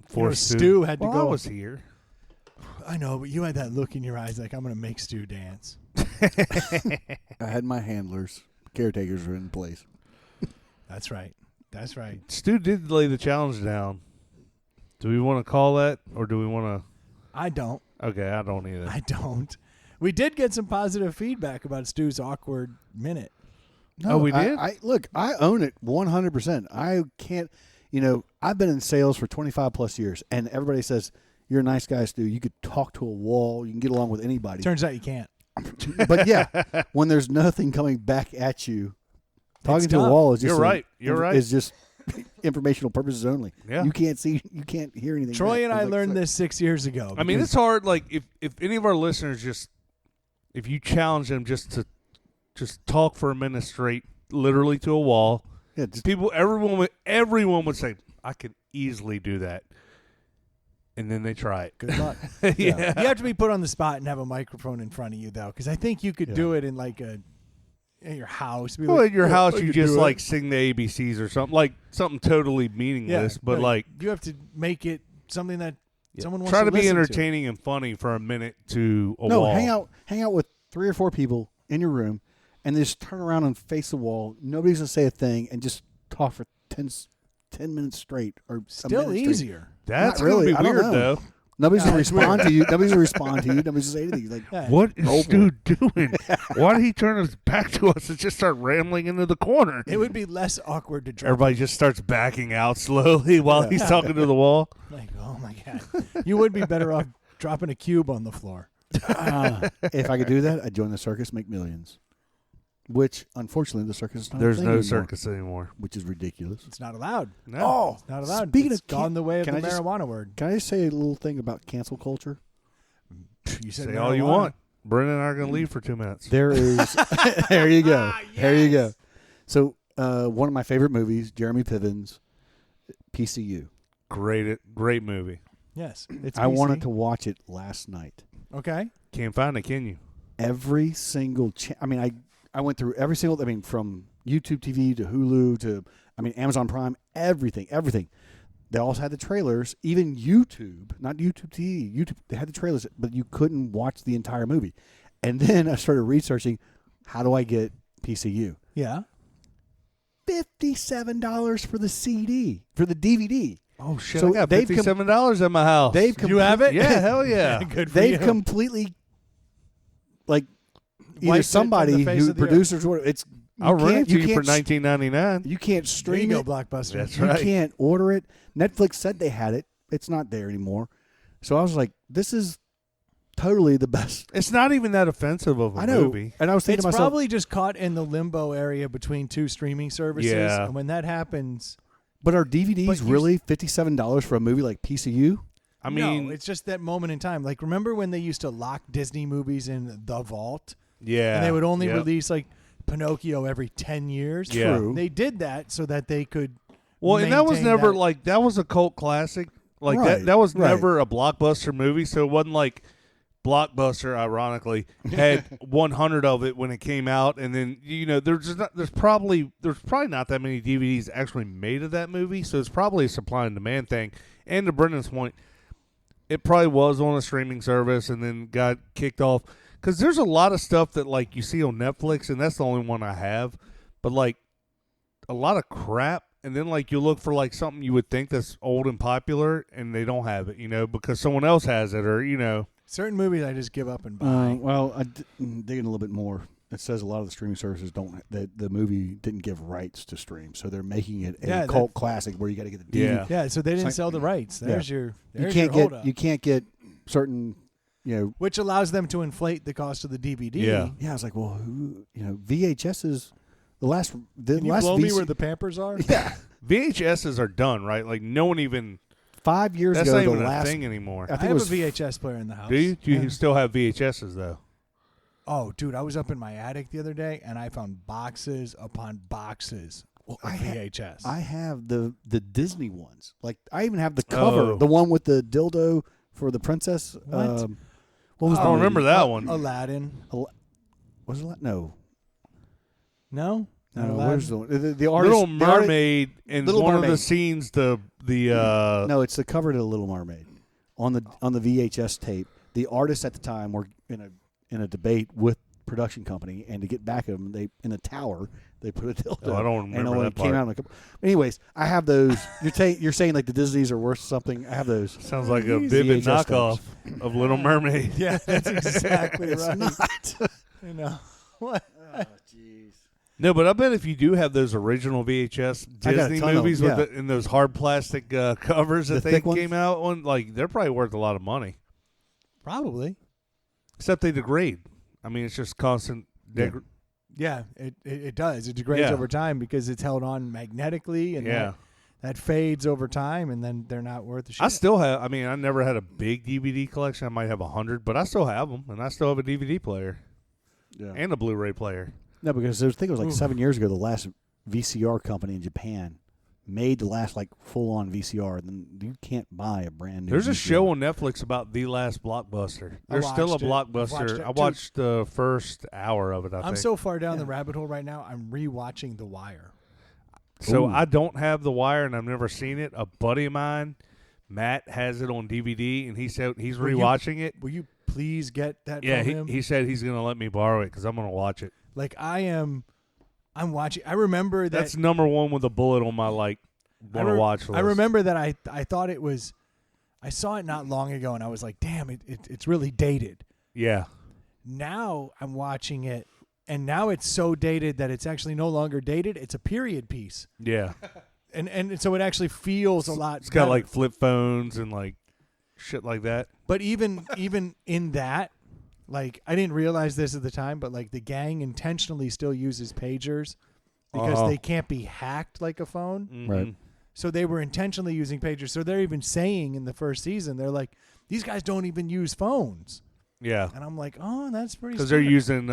Forced to. Stu had to Well, go. I was here. I know, but you had that look in your eyes like, I'm going to make Stu dance. I had my handlers. Caretakers were in place. That's right. That's right. Stu did lay the challenge down. Do we want to call that, or do we want I don't. to? Okay, I don't either. I don't. We did get some positive feedback about Stu's awkward minute. Oh, we did? Look, I own it 100%. I can't, I've been in sales for 25 plus years, and everybody says, you're a nice guy, Stu. You could talk to a wall. You can get along with anybody. Turns out you can't. But yeah, when there's nothing coming back at you, talking It's to a tough. wall is just You're right. You're right. Is just informational purposes only. Yeah. You can't see, you can't hear anything. Troy back. and I Like, learned fuck. this 6 years ago. I mean, because it's hard. Like, if any of our listeners if you challenge them just to talk for a minute straight, literally to a wall, Yeah, just, everyone would say, I could easily do that. And then they try it. good luck. Yeah. You have to be put on the spot and have a microphone in front of you, though, because I think you could do it in like in your house. Be Well, like, at your "Yeah, house, I you could just do it." like sing the ABCs or something, like something totally meaningless, but like you have to make it something that someone wants try to be listen entertaining and funny for a minute to a no, wall. hang out with 3 or 4 people in your room, and just turn around and face the wall. Nobody's gonna say a thing, and just talk for 10 minutes straight, or a Still minute straight. easier. That's Not really. gonna I be don't weird know. though. Nobody's gonna it's respond to you. Nobody's gonna respond to you. Nobody's gonna say anything. Like, Yeah. What is Noble. Stu doing? Why did he turn his back to us and just start rambling into the corner? It would be less awkward to drop. Everybody just starts backing out slowly while he's talking to the wall. Like, oh my god, you would be better off dropping a cube on the floor. if I could do that, I'd join the circus, make millions. Which, unfortunately, the circus is not. a There's thing no anymore, circus anymore. which is ridiculous. It's not allowed. No. Oh, It's not allowed. Speaking It's of gone the way of the can I just- marijuana word. Can I just say a little thing about cancel culture? You said Say all you marijuana. want. Brendan and I are going to leave for 2 minutes. There is. There you go. There you go. So, one of my favorite movies, Jeremy Piven's PCU. Great movie. Yes, it's. I PC. wanted to watch it last night. Okay. Can't find it, can you? Every single I I went through every single. I mean, from YouTube TV to Hulu to Amazon Prime, everything. They also had the trailers. Even YouTube, not YouTube TV. YouTube, they had the trailers, but you couldn't watch the entire movie. And then I started researching, how do I get PCU? Yeah. $57 for the CD, for the DVD. Oh shit! So I got $57 at my house. You have it? Yeah, hell yeah. Good for They've you. completely, like, Wiped either it somebody from the face who of the producers or it's. I'll rent it to you for can't- $19.99. You can't There stream you go, it. Blockbuster. That's You right. can't order it. Netflix said they had it. It's not there anymore. So I was like, this is totally the best. It's not even that offensive of a I know. movie. And I was thinking It's to myself, probably just caught in the limbo area between two streaming services. Yeah. And when that happens, but are DVDs But you- really $57 for a movie like PCU? I mean, no, it's just that moment in time. Like, remember when they used to lock Disney movies in the vault? yeah. And they would only yep. release, like, Pinocchio every 10 years? Yeah. True. They did that so that they could Well, and that was maintain never that. like that was a cult classic. Like Right, that was right. never a blockbuster movie, so it wasn't like Blockbuster, ironically, had 100 of it when it came out, and then there's probably not that many DVDs actually made of that movie, so it's probably a supply and demand thing. And to Brendan's point, it probably was on a streaming service and then got kicked off because there's a lot of stuff that like you see on Netflix, and that's the only one I have, but like a lot of crap. And then, like, you look for, like, something you would think that's old and popular, and they don't have it, because someone else has it, or. certain movies I just give up and buy. Digging a little bit more. It says a lot of the streaming services don't. The movie didn't give rights to stream, so they're making it a cult classic where you got to get the DVD. Yeah. Yeah, so they didn't Like- sell the rights. There's You your can't hold get up. you can't get certain Which allows them to inflate the cost of the DVD. Yeah. Yeah, I was like, well, VHS is the last. The Can you last blow me VC where the Pampers are? yeah. VHSs are done, right? Like, no one even. 5 years That's ago, not the even last a thing anymore. I I think it have was a VHS player in the house. Do you? Do you Yeah. still have VHSs, though? Oh, dude, I was up in my attic the other day, and I found boxes upon boxes of I VHS. I have the Disney ones. Like I even have the cover, Oh. the one with the dildo for the princess. What? What was I the don't lady? remember that one. Aladdin. Was it no? No? Not No, Aladdin? where's the the artist? Little the arti- Mermaid, and Little one of the Mermaid. scenes, the no, it's the cover to the Little Mermaid on the VHS tape. The artists at the time were in a debate with production company, and to get back at them, they in the tower they put a dildo. Oh, I don't and remember only that came part. out in a couple. Anyways, I have those. You're saying like the Disneys are worth something. I have those. sounds like a VHS vivid tapes. knockoff of Little Mermaid. Yeah, that's exactly It's right. not. You know what? Oh, jeez. No, but I bet if you do have those original VHS I got a Disney ton of movies them, with in those hard plastic covers The that they thick ones? came out on, like they're probably worth a lot of money. Probably. Except they degrade. I mean, it's just constant. Yeah, it does. It degrades Yeah. over time because it's held on magnetically, and Yeah. that fades over time, and then they're not worth the shit. I still have. I mean, I never had a big DVD collection. I might have 100, but I still have them, and I still have a DVD player Yeah. and a Blu-ray player. No, because I think it was like Oof. 7 years ago. The last VCR company in Japan made the last like full-on VCR. Then you can't buy a brand new. There's a VCR. show on Netflix about the last Blockbuster. I There's still a watched it. I've watched Blockbuster. it, I too. watched the first hour of it. I I'm think. so far down the Yeah. rabbit hole right now. I'm rewatching The Wire. So Ooh. I don't have The Wire, and I've never seen it. A buddy of mine, Matt, has it on DVD, and he said he's Will you- rewatching it. Will you please get that Yeah, from him? he said he's going to let me borrow it because I'm going to watch it. Like I'm watching. I remember that. That's number one with a bullet on my want to watch list. I remember that I thought it was. I saw it not long ago, and I was like, "Damn, it's really dated." Yeah, Now I'm watching it, and now it's so dated that it's actually no longer dated. It's a period piece, yeah. and so it actually feels a lot. It's got better. like flip phones and like shit like that. But even in that, like I didn't realize this at the time, but like the gang intentionally still uses pagers because Uh-huh. they can't be hacked like a phone. Mhm. Right. So they were intentionally using pagers. So they're even saying in the first season, they're like, these guys don't even use phones. Yeah, And I'm like, oh, that's pretty. because they're smart. using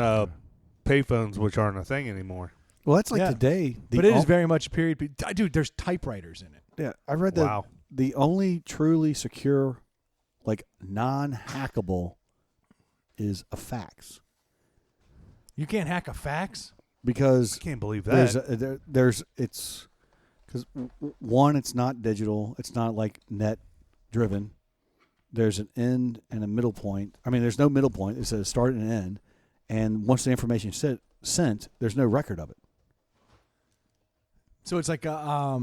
payphones, which aren't a thing anymore. Well, that's like Yeah. today. But it is very much a period piece. Dude, there's typewriters in it. Yeah, I read that Wow. the only truly secure, like non-hackable, is a fax. You can't hack a fax? because I can't believe that. it's because one, it's not digital. It's not like net driven. There's an end and a middle point. I mean, there's no middle point. It's a start and an end. And once the information is sent, there's no record of it. So it's like a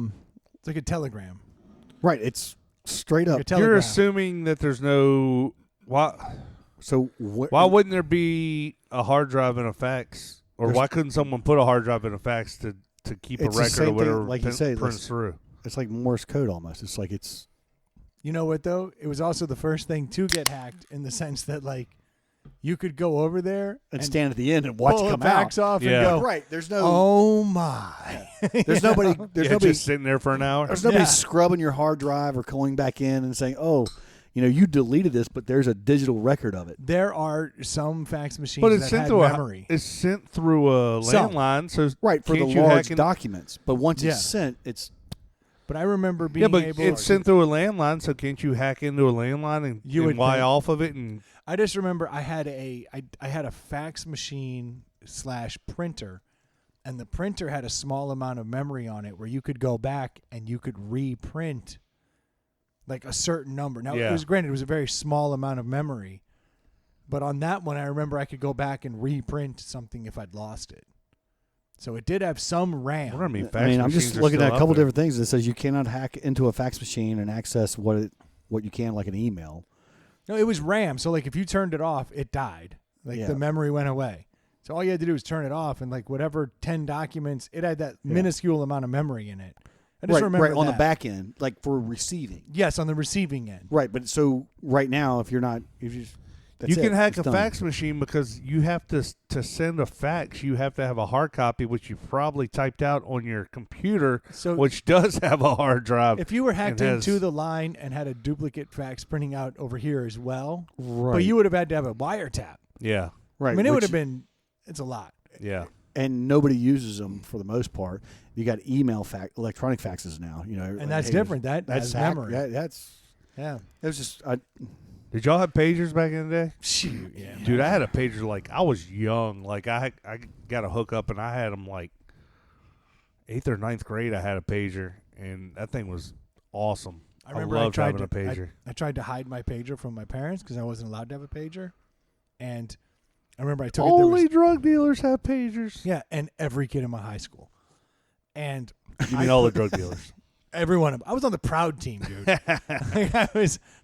telegram. Right. It's straight up. Like a telegram. You're assuming that there's no why. So Why wouldn't there be a hard drive and a fax, or why couldn't someone put a hard drive and a fax to keep a It's the record same of whatever thing, like you say, prints through? It's like Morse code almost. It's like it's. You know what, though? It was also the first thing to get hacked in the sense that, like, you could go over there And stand at the end and watch pull it the come fax out. off Yeah. and go, Right. There's no. oh, my. There's nobody. There's Yeah, nobody. just sitting there for an hour. There's nobody Yeah. scrubbing your hard drive or going back in and saying, "Oh, you deleted this, but there's a digital record of it." There are some fax machines Oh, But it's that sent had through memory. it's sent through a Some. landline, so Right for the can't you large hack in- documents, but once Yeah. it's sent, it's But I remember being Yeah, but able it's sent through a landline, so can't you hack into a landline and You would lie think. off of it? And I just remember I had a fax machine / printer, and the printer had a small amount of memory on it where you could go back and you could reprint like a certain number. Now Yeah. it was a very small amount of memory, but on that one I remember I could go back and reprint something if I'd lost it. So it did have some RAM. what I mean, fax I'm machines just are looking still at a up couple there. different things. It says you cannot hack into a fax machine and access what you can like an email. No, it was RAM. So like if you turned it off, it died. Like Yeah. the memory went away. So all you had to do was turn it off, and like whatever 10 documents, it had that minuscule amount of memory in it. I just remember on the that. back end, like for receiving. Yes, on the receiving end. Right, but so right now, if you that's You can it. hack It's a done. fax machine because you have to send a fax. You have to have a hard copy, which you probably typed out on your computer, So which does have a hard drive. if you were hacked and has- into the line and had a duplicate fax printing out over here as well, Right, but you would have had to have a wiretap. Yeah, right. I mean, it would which- have been. It's a lot. yeah. and nobody uses them for the most part. You got electronic faxes now. And that's different. That has memory. That's Yeah. it was just Did y'all have pagers back in the day? Shoot. Yeah. Dude, I had a pager like I was young. Like I got a hookup and I had them like 8th or 9th grade. I had a pager and that thing was awesome. I remember loved tried having a pager. I tried to hide my pager from my parents because I wasn't allowed to have a pager, and I remember I took it. Only drug dealers have pagers. Yeah, and every kid in my high school, and You mean all the drug dealers? every one of them. I was on the proud team, dude. Like, I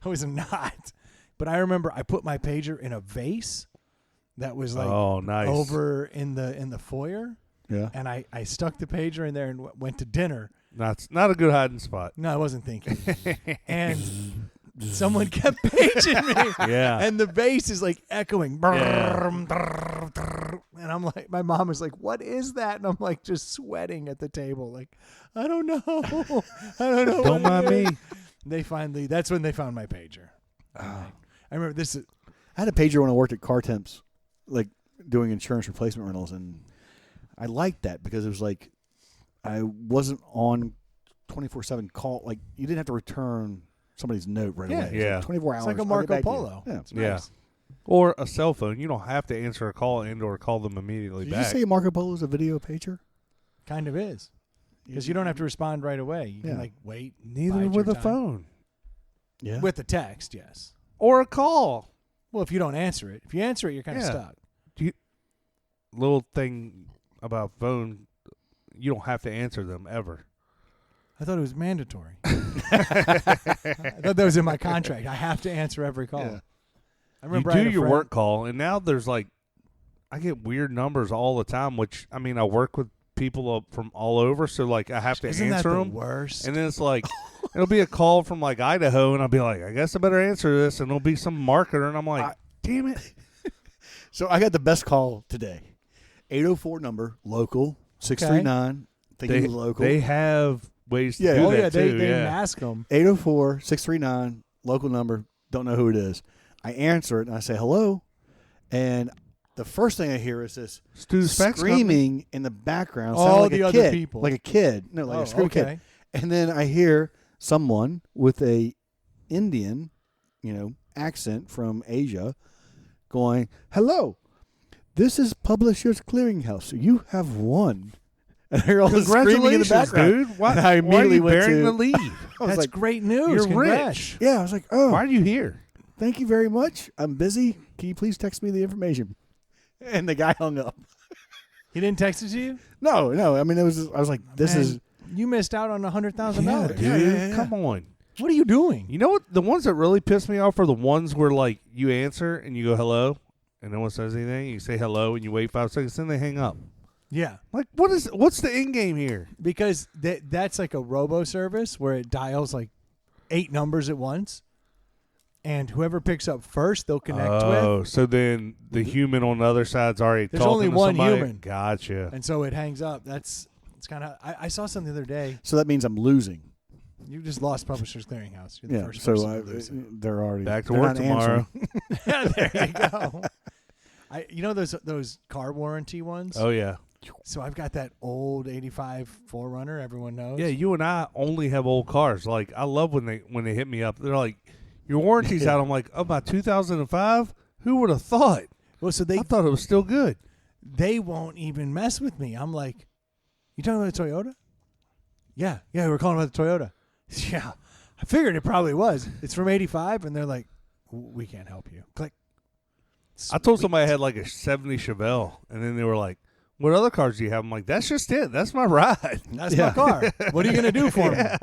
was not. But I remember I put my pager in a vase that was like Oh, nice. over in the foyer, yeah. and I stuck the pager in there and went to dinner. Not a good hiding spot. No, I wasn't thinking. And someone kept paging me. Yeah. And the bass is like echoing. Yeah. And I'm like, my mom is like, what is that? And I'm like, just sweating at the table. Like, I don't know. I don't know. Don't what mind it me. is. That's when they found my pager. I remember this. I had a pager when I worked at Car Temps, like doing insurance replacement rentals, and I liked that because it was like I wasn't on 24/7 call. Like you didn't have to return somebody's note right Yeah. away. It was Yeah. like 24 hours. It's like a I'll get Marco back to you. Polo. Yeah. It's Yeah. nice. Or a cell phone. You don't have to answer a call and or call them immediately Did back. you say Marco Polo is a video pager? Kind of is. Because you don't have to respond right away. You Yeah. can like wait. Neither bide with your a time. phone. Yeah. With the text, yes. Or a call. Well, if you don't answer it. If you answer it, you're kind of Yeah. stuck. Little thing about phone, you don't have to answer them ever. I thought it was mandatory. I thought that was in my contract. I have to answer every call. Yeah. I remember you I do had a your friend- work call, and now there's like, I get weird numbers all the time, which, I mean, I work with people from all over, so like I have to Isn't that answer the them. worst? And then it's like, it'll be a call from like Idaho, and I'll be like, I guess I better answer this, and it'll be some marketer, and I'm like, damn it. So I got the best call today. 804 number, local, 639. Thinking They, it was local. they have ways to Yeah. do oh that yeah, too. they yeah. mask them. 804-639, local number, don't know who it is. I answer it and I say hello, and the first thing I hear is this Stu's Fax Company. screaming in the background. All sounding like the a other kid, people. like a kid. No, like Oh, a screaming okay. kid. And then I hear someone with a Indian, accent from Asia, going, "Hello, This is Publishers Clearinghouse. You have won. And they're all screaming in the Congratulations, background. dude. Why, And I why are immediately you went bearing to- the lead? I was That's like, great news. You're Congrats. rich. yeah, I was like, oh, Why are you here? thank you very much. I'm busy. Can you please text me the information? And the guy hung up. He didn't text it to you? No. I mean, I was like, this Man, is. You missed out on $100,000. Yeah, Dude, yeah. come on. What are you doing? You know what? The ones that really piss me off are the ones where, like, you answer and you go hello, and no one says anything. You say hello and you wait 5 seconds, then they hang up. Yeah. Like, what's the end game here? Because that's like a robo service where it dials like 8 numbers at once. And whoever picks up first, they'll connect with. Oh, so then the human on the other side's already There's talking only to one somebody? human. Gotcha. And so it hangs up. It's kind of. I saw something the other day. So that means I'm losing. You just lost Publishers Clearinghouse. You're the Yeah. first So person to lose it. they're already Back to they're work not tomorrow. answering. There you go. You know those car warranty ones? Oh, yeah. So I've got that old 85 4Runner everyone knows. Yeah, you and I only have old cars. Like, I love when they hit me up. They're like, your warranty's out. I'm like, oh, by 2005? Who would have thought? Well, so I thought it was still good. they won't even mess with me. I'm like, you talking about the Toyota? Yeah, we're calling about the Toyota. Yeah, I figured it probably was. It's from 85, and they're like, we can't help you. Click. I told Sweet. somebody I had like a 70 Chevelle, and then they were like, what other cars do you have? I'm like, that's just it. That's my ride. That's Yeah. my car. What are you going to do for me? Yeah.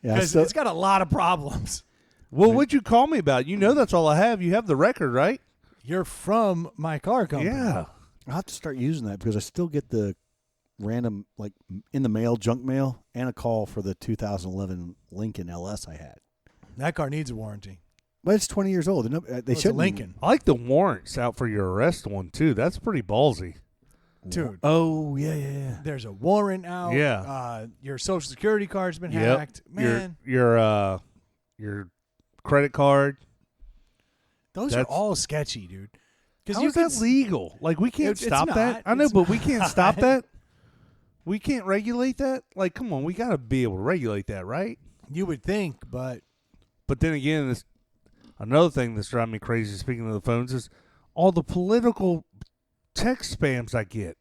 Because So, it's got a lot of problems. Well, what'd you call me about? You know that's all I have. You have the record, right? You're from my car company. Yeah. I'll have to start using that because I still get the random, like, in the mail, junk mail, and a call for the 2011 Lincoln LS I had. That car needs a warranty. But it's 20 years old. They It's a shouldn't. Lincoln. I like the warrants out for your arrest one, too. That's pretty ballsy. Dude. Oh, yeah. There's a warrant out. Yeah. Your Social Security card's been Yep. hacked. Man, Your credit card. those are that's- all sketchy, dude. Because How is that legal? Like, we can't It's stop not. that. I know, It's but we can't stop not. that. We can't regulate that. Like, come on, we got to be able to regulate that, right? You would think, but But then again, this another thing that's driving me crazy, speaking of the phones, is all the political text spams I get.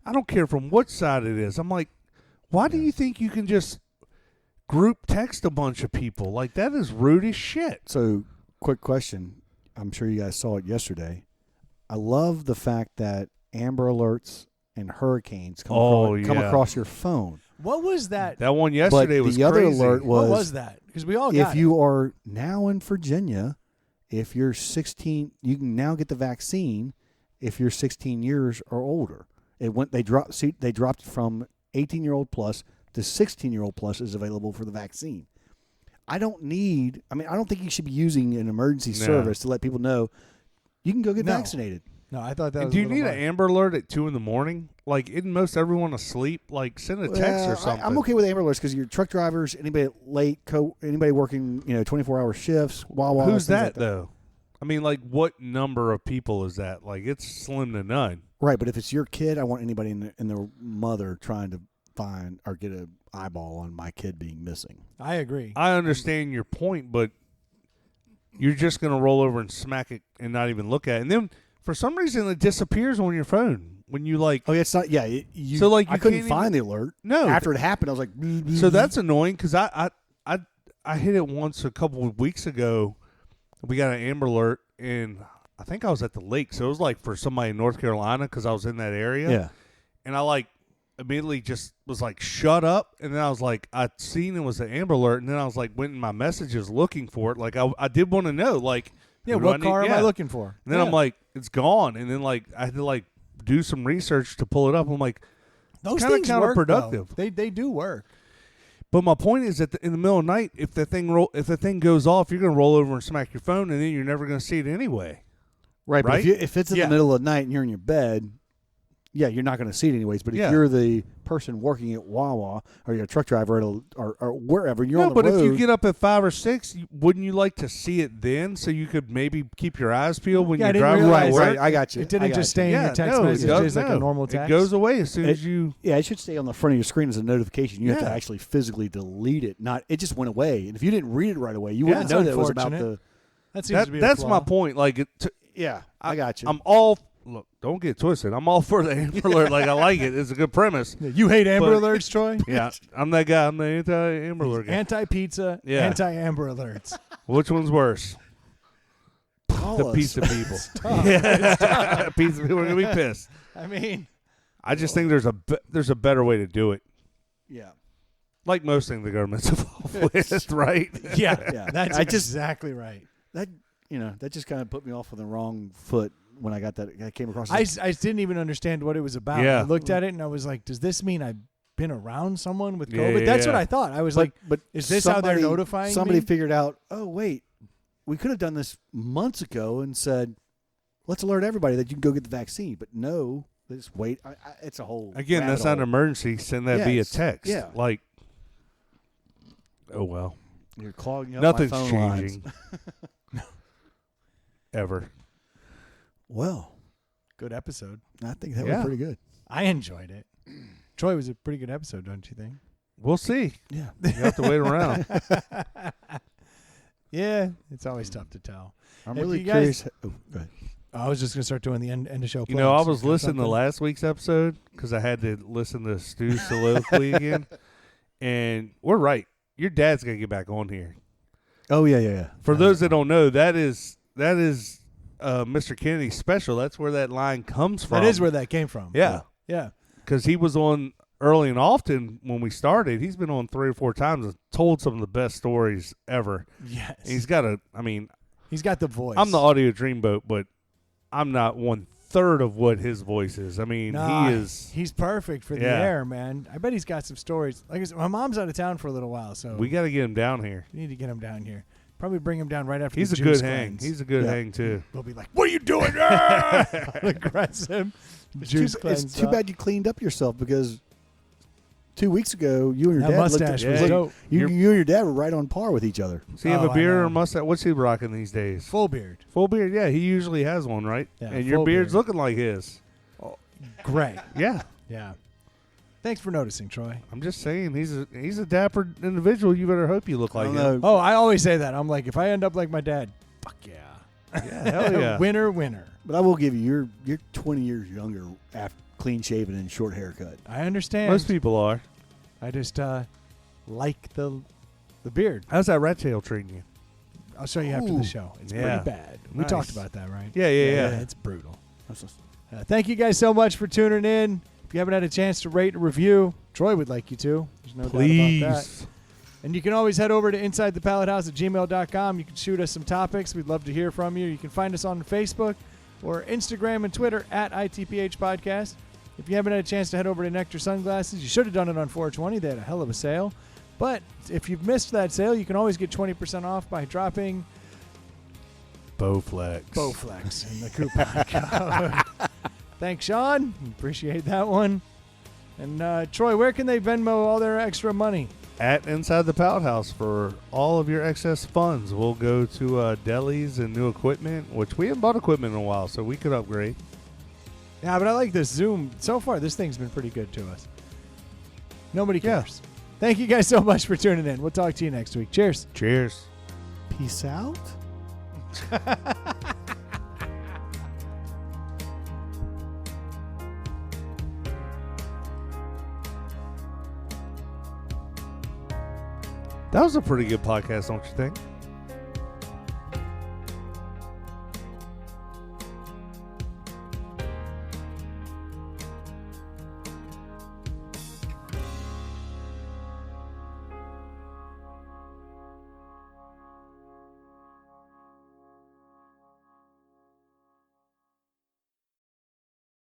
I don't care from what side it is. I'm like, why do you think you can just group text a bunch of people? Like, that is rude as shit. So, quick question. I'm sure you guys saw it yesterday. I love the fact that Amber Alerts and hurricanes come, come yeah. across your phone. what was that? That one yesterday but was the other crazy. alert What was, was that? Because we all got if you are now in Virginia, if you're 16, you can now get the vaccine if you're 16 years or older. They dropped it from 18-year-old plus to 16-year-old plus is available for the vaccine. I don't think you should be using an emergency No. service to let people know you can go get No. vaccinated. No, I thought that And was do a you little need an much. Amber Alert at 2 a.m? Like, isn't most everyone asleep? Like, send a text Well, or something. I'm okay with Amber Alerts because your truck drivers, anybody late, anybody working 24-hour shifts, Wawa. Who's things that, like though? I mean, like, what number of people is that? Like, it's slim to none. Right, but if it's your kid, I want anybody in their mother trying to find or get an eyeball on my kid being missing. I agree. I understand your point, but you're just going to roll over and smack it and not even look at it. And then, for some reason, it disappears on your phone when you, like... Oh, yeah, it's not. Yeah, So, like, I you couldn't can't find the alert. No. After it happened, I was like. So that's annoying because I hit it once a couple of weeks ago. We got an Amber Alert, and I think I was at the lake. So it was like for somebody in North Carolina because I was in that area. Yeah. And I like immediately just was like, shut up. And then I was like, I'd seen it was an Amber Alert. And then I was like, went in my messages looking for it. Like I did want to know, like, Yeah, who do what I need? car am Yeah. I looking for? And then I'm like, it's gone. And then like I had to like do some research to pull it up. I'm like, those kinda things work, though. counterproductive. They do work. but my point is that in the middle of the night, if the thing goes off, you're going to roll over and smack your phone, and then you're never going to see it anyway. Right, but Right? if it's in Yeah. the middle of the night and you're in your bed, yeah, you're not going to see it anyways. But if Yeah. you're the person working at Wawa or you're a truck driver or wherever, and you're No, on the but road. if you get up at 5 or 6, wouldn't you like to see it then so you could maybe keep your eyes peeled when Yeah, I you're didn't driving? realize to right, work? I got you. It didn't I got just you. stay in Yeah, your text no, it messages does, like no. a normal text. It goes away as soon as you. Yeah, it should stay on the front of your screen as a notification. You have to Yeah. actually physically delete it. Not it just went away. And if you didn't read it right away, you Yeah, wouldn't that's know that it was about unfortunate. the. That seems to be a That's my flaw. point. Like, Yeah, I got you. I'm all look. don't get twisted. I'm all for the Amber Alert. Like, I like it. It's a good premise. You hate Amber But- Alerts, Troy? Yeah, I'm that guy. I'm the anti-Amber Alert guy. Anti-pizza, Yeah. anti-Amber Alerts. Which one's worse? Call The us. pizza people. Yeah, pizza people are gonna be pissed. I mean, I just think there's a better way to do it. Yeah. Like most things the government's involved with, right? yeah, Yeah. that's I just- exactly right. That that just kind of put me off on the wrong foot when I got that. I came across. I didn't even understand what it was about. Yeah. I looked at it and I was like, does this mean I've been around someone with Yeah, COVID? yeah, That's what yeah. I thought. I was but, like, but is this how they're somebody- notifying Somebody me? figured out. Oh wait, we could have done this months ago and said, let's alert everybody that you can go get the vaccine. But no, they just wait. It's a whole. Again, that's not an emergency. Send that via Yes. text. Yeah. Like, oh well, You're clogging up nothing's my phone lines. changing. Ever. Well, Good episode. I think that Yeah. was pretty good. I enjoyed it. Troy, was a pretty good episode, don't you think? We'll see. Yeah. You have to wait around. Yeah, it's always tough to tell. I'm If really you guys- curious. Oh, go ahead. I was just going to start doing the end of show. You know, I plugs. was You got listening to something? last week's episode because I had to listen to Stu's soliloquy again. And we're right. Your dad's got to get back on here. Oh yeah. For those that don't know, that is Mr. Kennedy's special. That's where that line comes from. That is where that came from. Yeah. Yeah. Because he was on early and often when we started. He's been on 3 or 4 times and told some of the best stories ever. Yes. He's got He's got the voice. I'm the audio dreamboat, but I'm not 1/3 of what his voice is. I mean, Nah, he is. He's perfect for the Yeah. air, man. I bet he's got some stories. Like I said, my mom's out of town for a little while, so We got to get him down here. we need to get him down here. Probably bring him down right after He's the a good juice hang. cleanse. He's a good Yeah. hang, too. We'll be like, what are you doing? Ah! Aggressive. Juice It's cleanse too up. bad you cleaned up yourself because 2 weeks ago you and your That dad mustache looked was at, dope. you and your dad were right on par with each other. Does he have Oh, a I beard or know. a mustache? What's he rocking these days? Full beard. Full beard? Yeah, he usually has one, right? Yeah, and your full beard's beard. looking like his. Great. Yeah. Yeah. Thanks for noticing, Troy. I'm just saying, he's a dapper individual. You better hope you look I like don't him. know. Oh, I always say that. I'm like, if I end up like my dad, fuck yeah. Yeah, hell yeah. Winner, winner. But I will give you, you're 20 years younger after clean shaven and short haircut. I understand. Most people are. I just like the beard. How's that rat tail treating you? I'll show you after Ooh. the show. It's Yeah. pretty bad. We Nice. talked about that, right? Yeah. It's brutal. That's just- Thank you guys so much for tuning in. If you haven't had a chance to rate and review, Troy would like you to. There's no doubt about that. Please. And you can always head over to InsideThePalletHouse@gmail.com. You can shoot us some topics. We'd love to hear from you. You can find us on Facebook or Instagram and Twitter @ITPH Podcast. If you haven't had a chance to head over to Nectar Sunglasses, you should have done it on 420. They had a hell of a sale. But if you've missed that sale, you can always get 20% off by dropping Bowflex. Bowflex in the coupon code. Thanks, Sean. Appreciate that one. And Troy, where can they Venmo all their extra money? At Inside the Pallet House for all of your excess funds. We'll go to delis and new equipment, which we haven't bought equipment in a while, so we could upgrade. Yeah, but I like this Zoom. So far, this thing's been pretty good to us. Nobody Yeah. cares. Thank you guys so much for tuning in. We'll talk to you next week. Cheers. Cheers. Peace out. That was a pretty good podcast, don't you think?